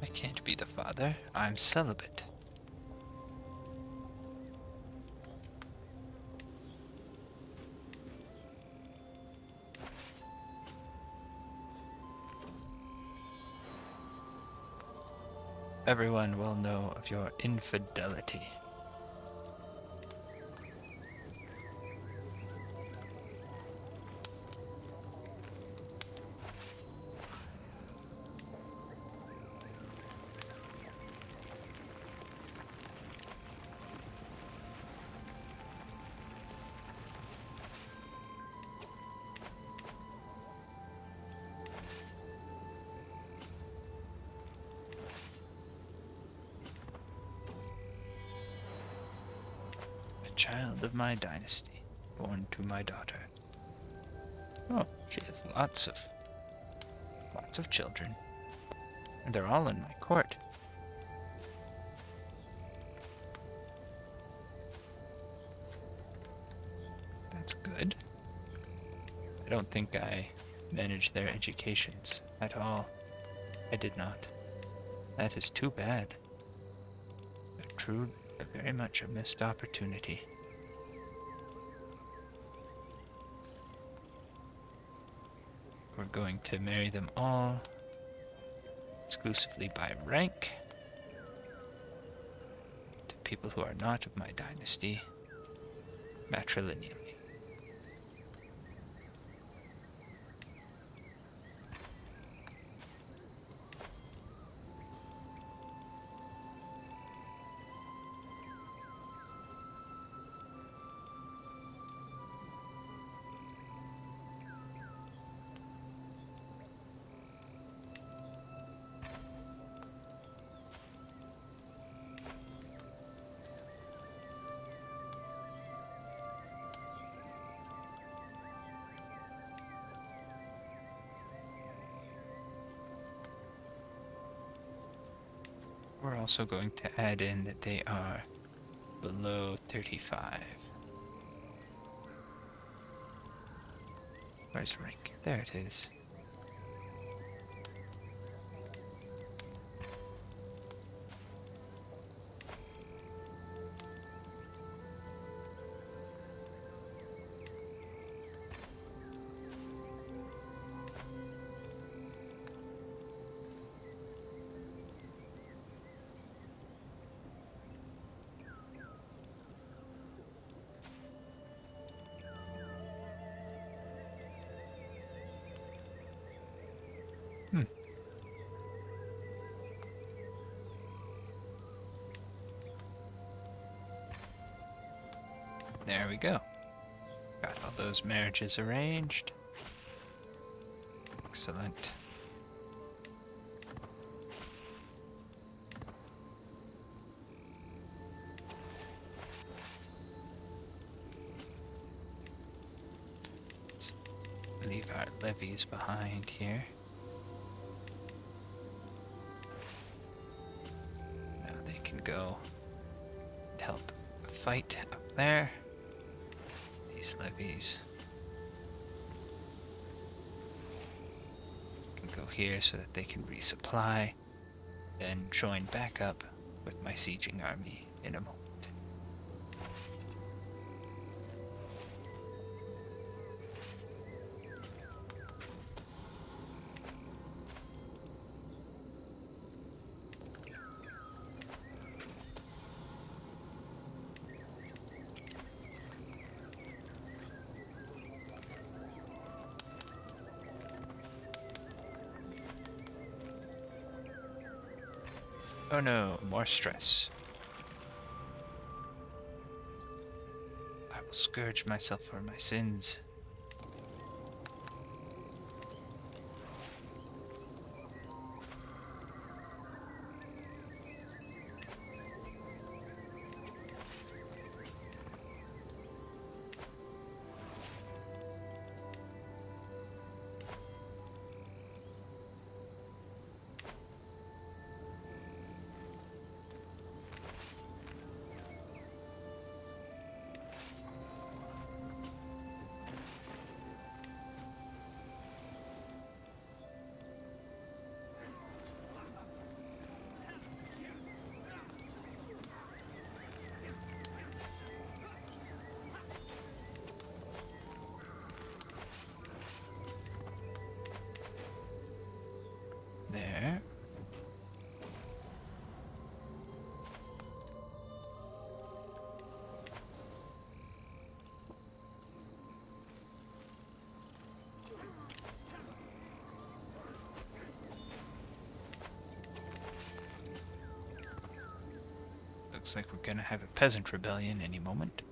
I can't be the father. I'm celibate. Everyone will know of your infidelity. child of my dynasty, born to my daughter. Oh, she has lots of children. And they're all in my court. That's good. I don't think I managed their educations at all. I did not. That is too bad. Very much a missed opportunity. We're going to marry them all exclusively by rank to people who are not of my dynasty, matrilineally. We're also going to add in that they are below 35. Where's rank? There it is. There we go. Got all those marriages arranged. Excellent. Let's leave our levies behind here. Now they can go and help fight up there. These levies can go here so that they can resupply, then join back up with my sieging army in a moment. Oh no, more stress. I will scourge myself for my sins. There. Looks like we're gonna have a peasant rebellion any moment.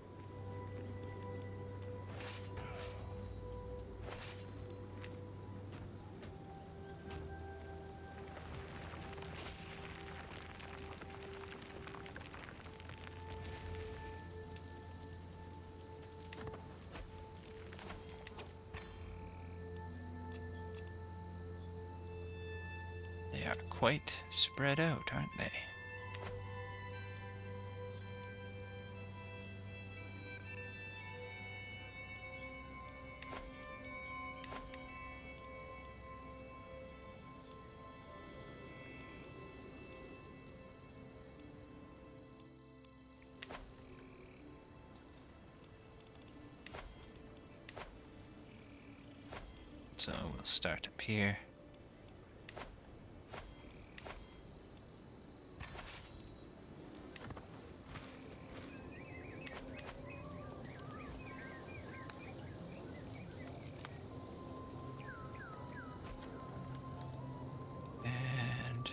are quite spread out, aren't they? So we'll start up here. And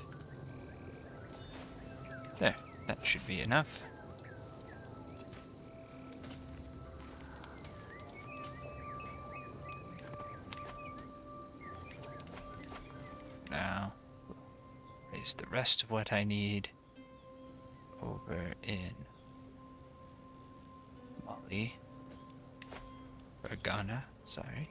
there, that should be enough. Now, raise the rest of what I need over in Mali, or Ghana, sorry.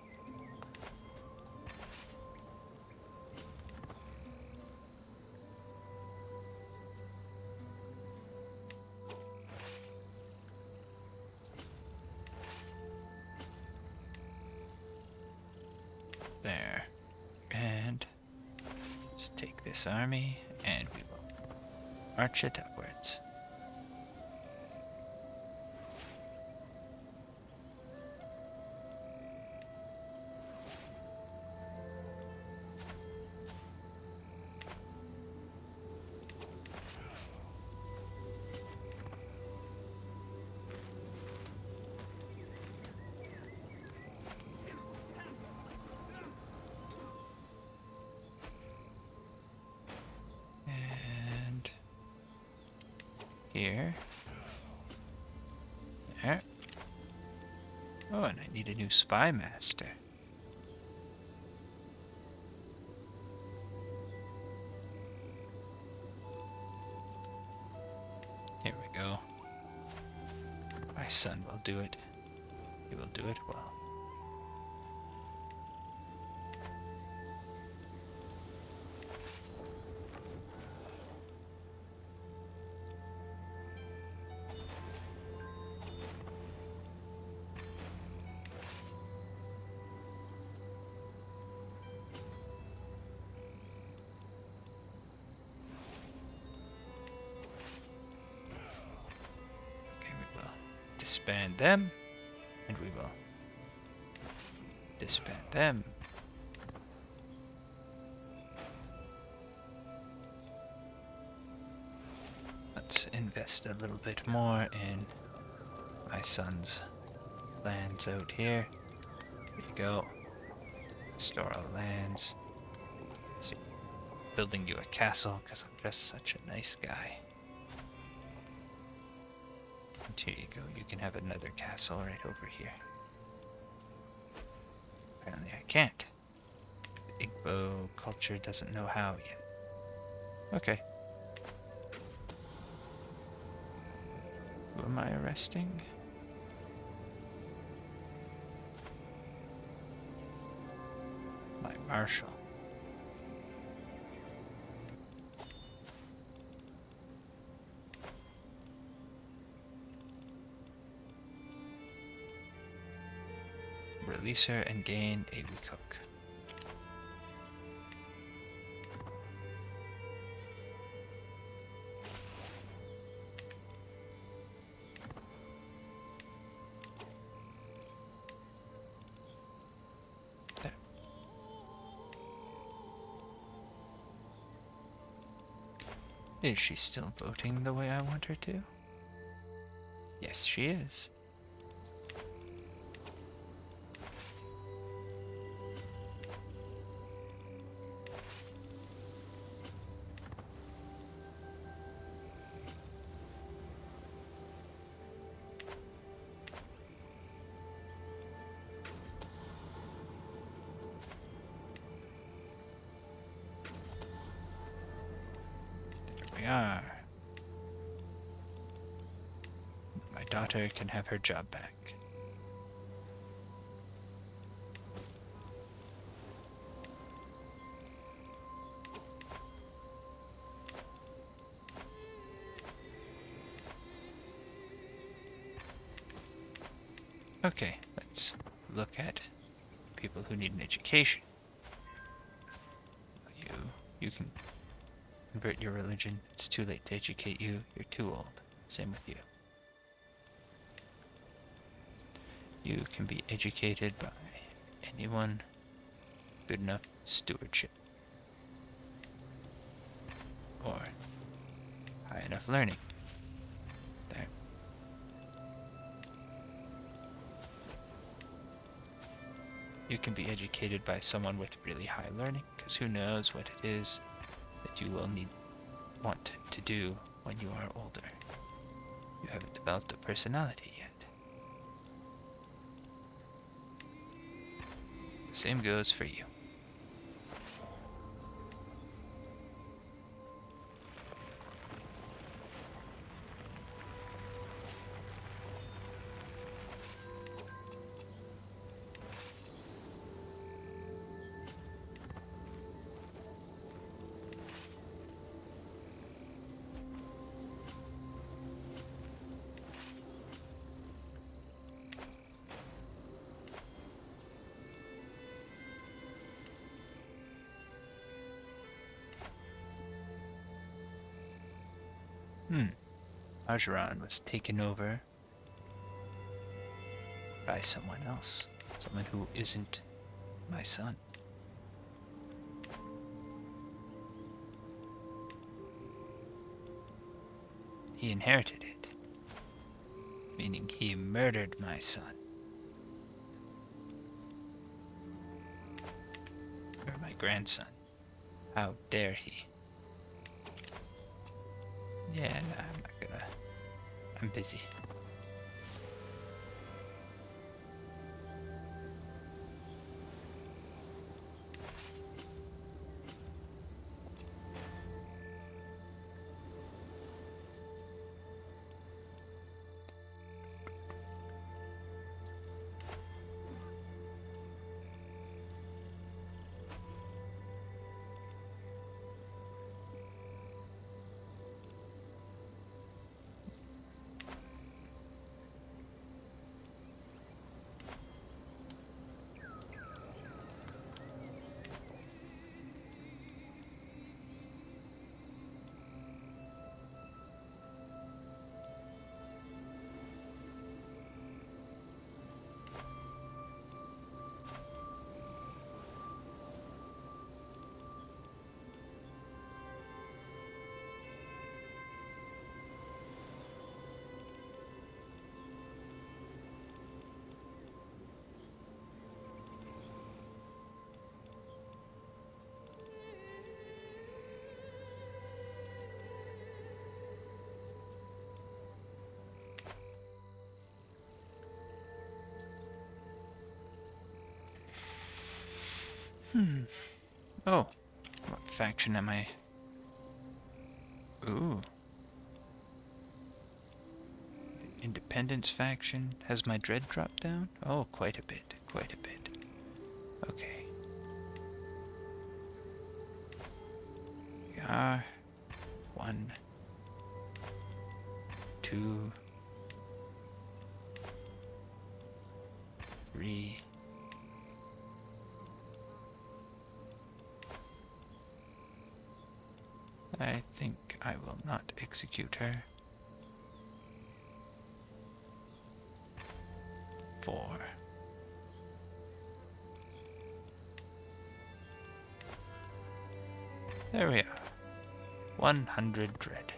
There. And let's take this army and we will march it upwards. Here. There. Oh, and I need a new spy master. Here we go. My son will do it. He will do it well. Disband them, and we will disband them. Let's invest a little bit more in my son's lands out here. There you go. Store all lands. So, building you a castle because I'm just such a nice guy. And here you go, you can have another castle right over here. Apparently I can't. The Igbo culture doesn't know how yet. Okay. Who am I arresting? My marshal. Release her and gain a weak hook. There. Is she still voting the way I want her to? Yes, she is. We are. My daughter can have her job back. Okay, let's look at people who need an education. You, you can convert your religion. It's too late to educate you. You're too old. Same with you. You can be educated by anyone good enough stewardship or high enough learning. There. You can be educated by someone with really high learning, because who knows what it is that you will want to do when you are older. You haven't developed a personality yet. The same goes for you. Argeron was taken over by someone else. Someone who isn't my son. He inherited it, meaning he murdered my son. Or my grandson. How dare he? Yeah, nah, I'm not gonna. I'm busy. Oh, what faction am I? Ooh. Independence faction. Has my dread dropped down? Oh, quite a bit. Quite a bit. Okay. We are 1, 2, 3. I think I will not execute her. 4. There we are. 100 dread.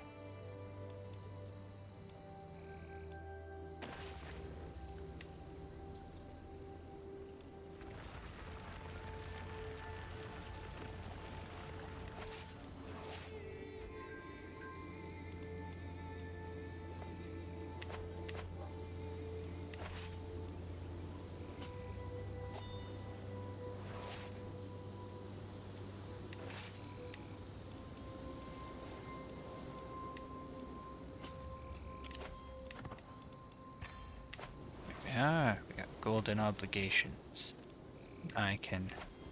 We got golden obligations. I can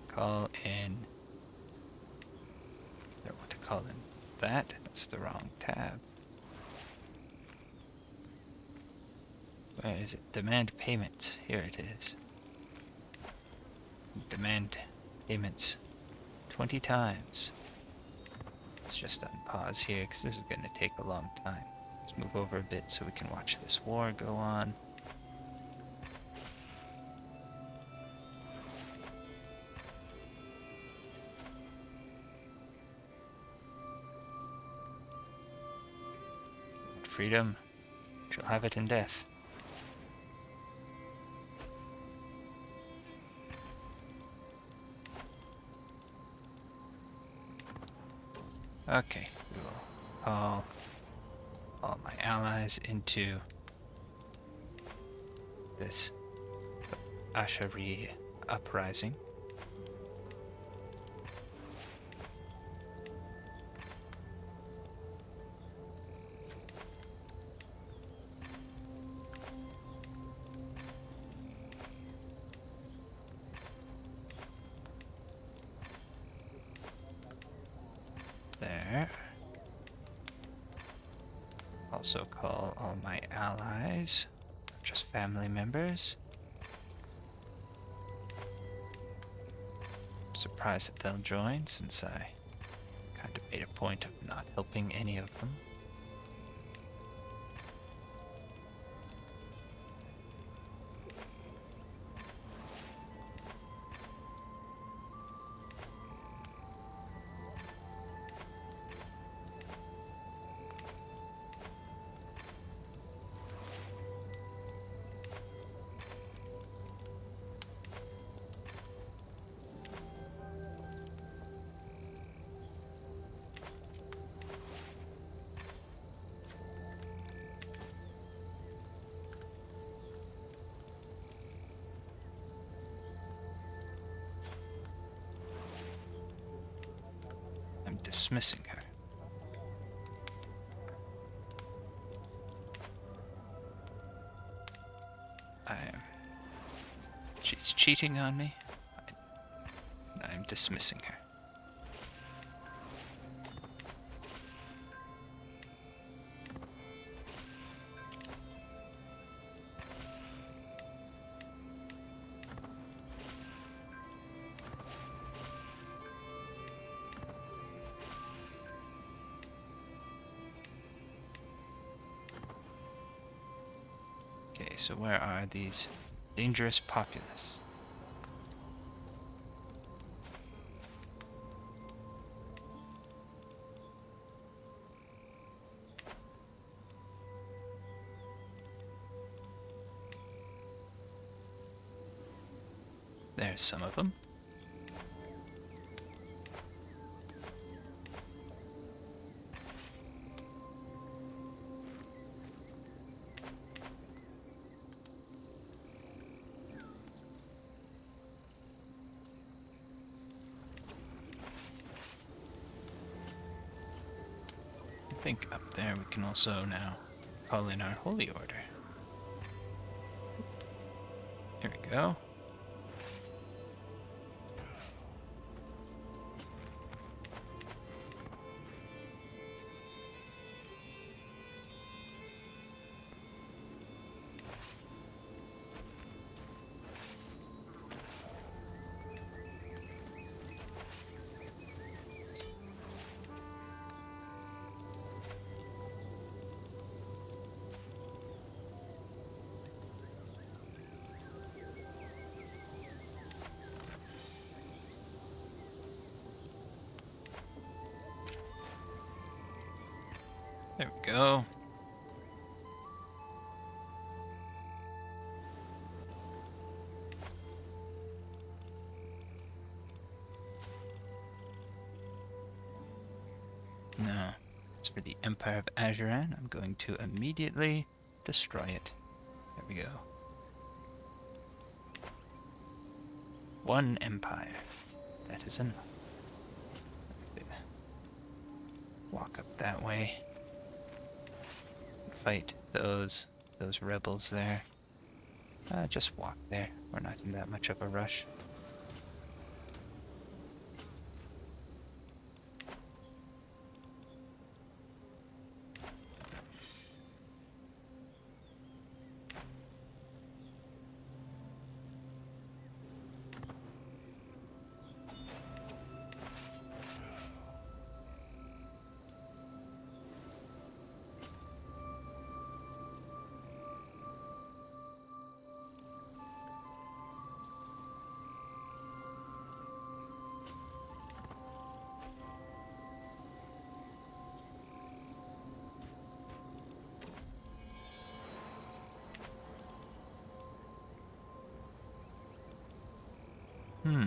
call in. I don't want to call in that. That's the wrong tab. Where is it? Demand payments. Here it is. Demand payments 20 times. Let's just unpause here because this is going to take a long time. Let's move over a bit so we can watch this war go on. Freedom, shall have it in death. Okay, we will call all my allies into this Ashari uprising. There. Also call all my allies, not just family members. Surprised that they'll join since I kind of made a point of not helping any of them. I'm dismissing her. She's cheating on me. I'm dismissing her. Okay, so where are these dangerous populace? There's some of them. I think up there we can also now call in our holy order. Here we go. There we go. Now, as for the Empire of Azuran, I'm going to immediately destroy it. There we go. One empire. That is enough. Walk up that way. Fight those rebels there. Just walk there. We're not in that much of a rush. Hmm.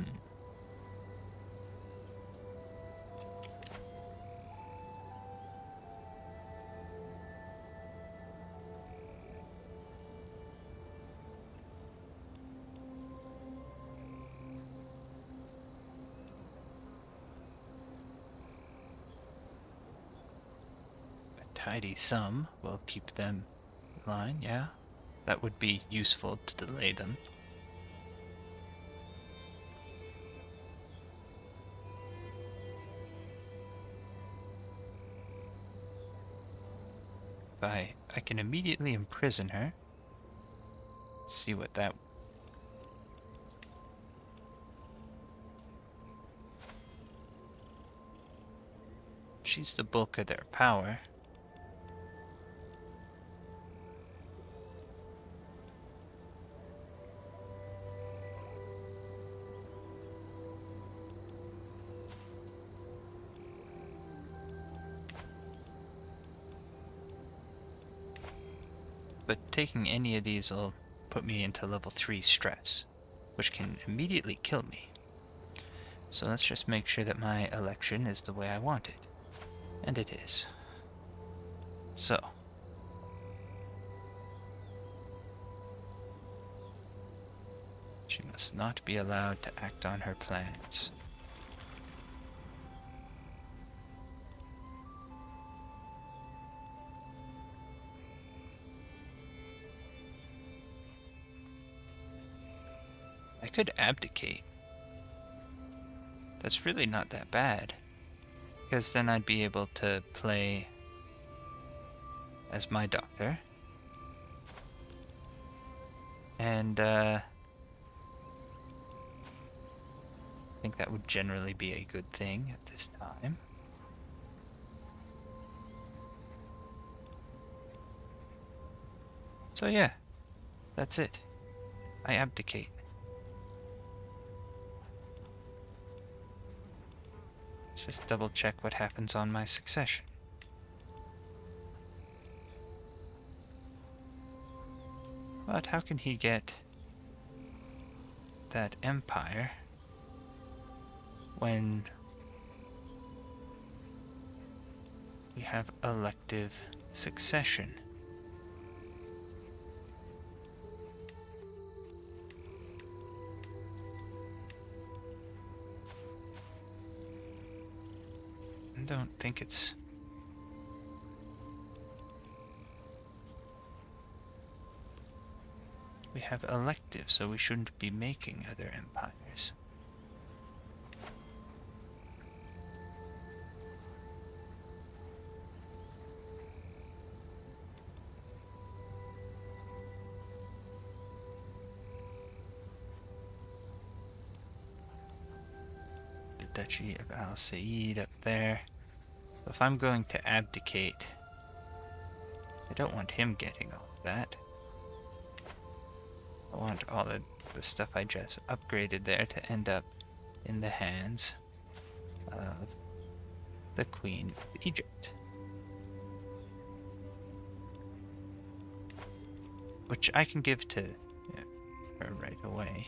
A tidy sum will keep them in line, yeah. That would be useful to delay them. I can immediately imprison her. See what that... She's the bulk of their power. But taking any of these will put me into level 3 stress, which can immediately kill me. So let's just make sure that my election is the way I want it. And it is. So. She must not be allowed to act on her plans. I could abdicate. That's really not that bad. Because then I'd be able to play as my doctor. And I think that would generally be a good thing at this time. So yeah, that's it. I abdicate. Let's just double check what happens on my succession. But how can he get that empire when we have elective succession? I don't think it's... We have elective, so we shouldn't be making other empires. The Duchy of Al Said up there. So if I'm going to abdicate, I don't want him getting all of that. I want all of the stuff I just upgraded there to end up in the hands of the Queen of Egypt. Which I can give to her right away.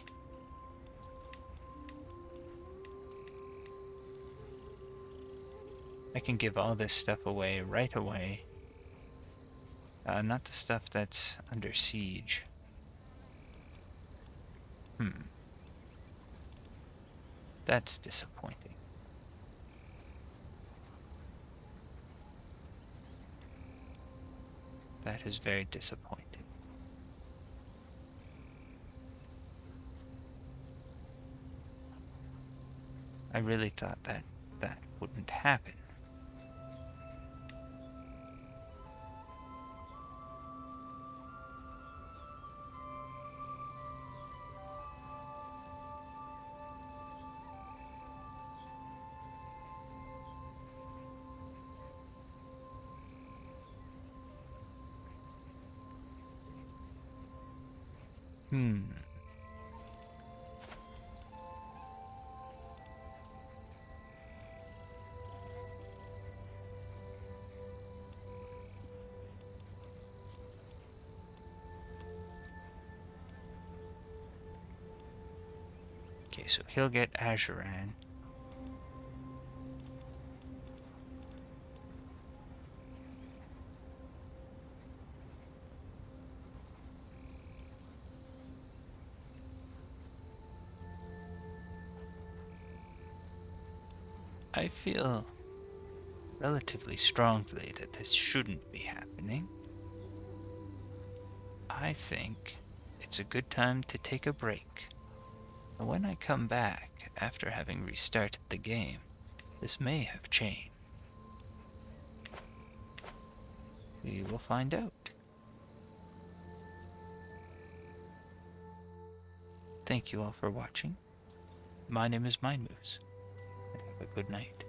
I can give all this stuff away right away. Not the stuff that's under siege. That's disappointing. That is very disappointing. I really thought that that wouldn't happen. Okay, Okay, so he'll get Azuran. I feel relatively strongly that this shouldn't be happening. I think it's a good time to take a break. And when I come back, after having restarted the game, this may have changed. We will find out. Thank you all for watching. My name is Mindmoose, and have a good night.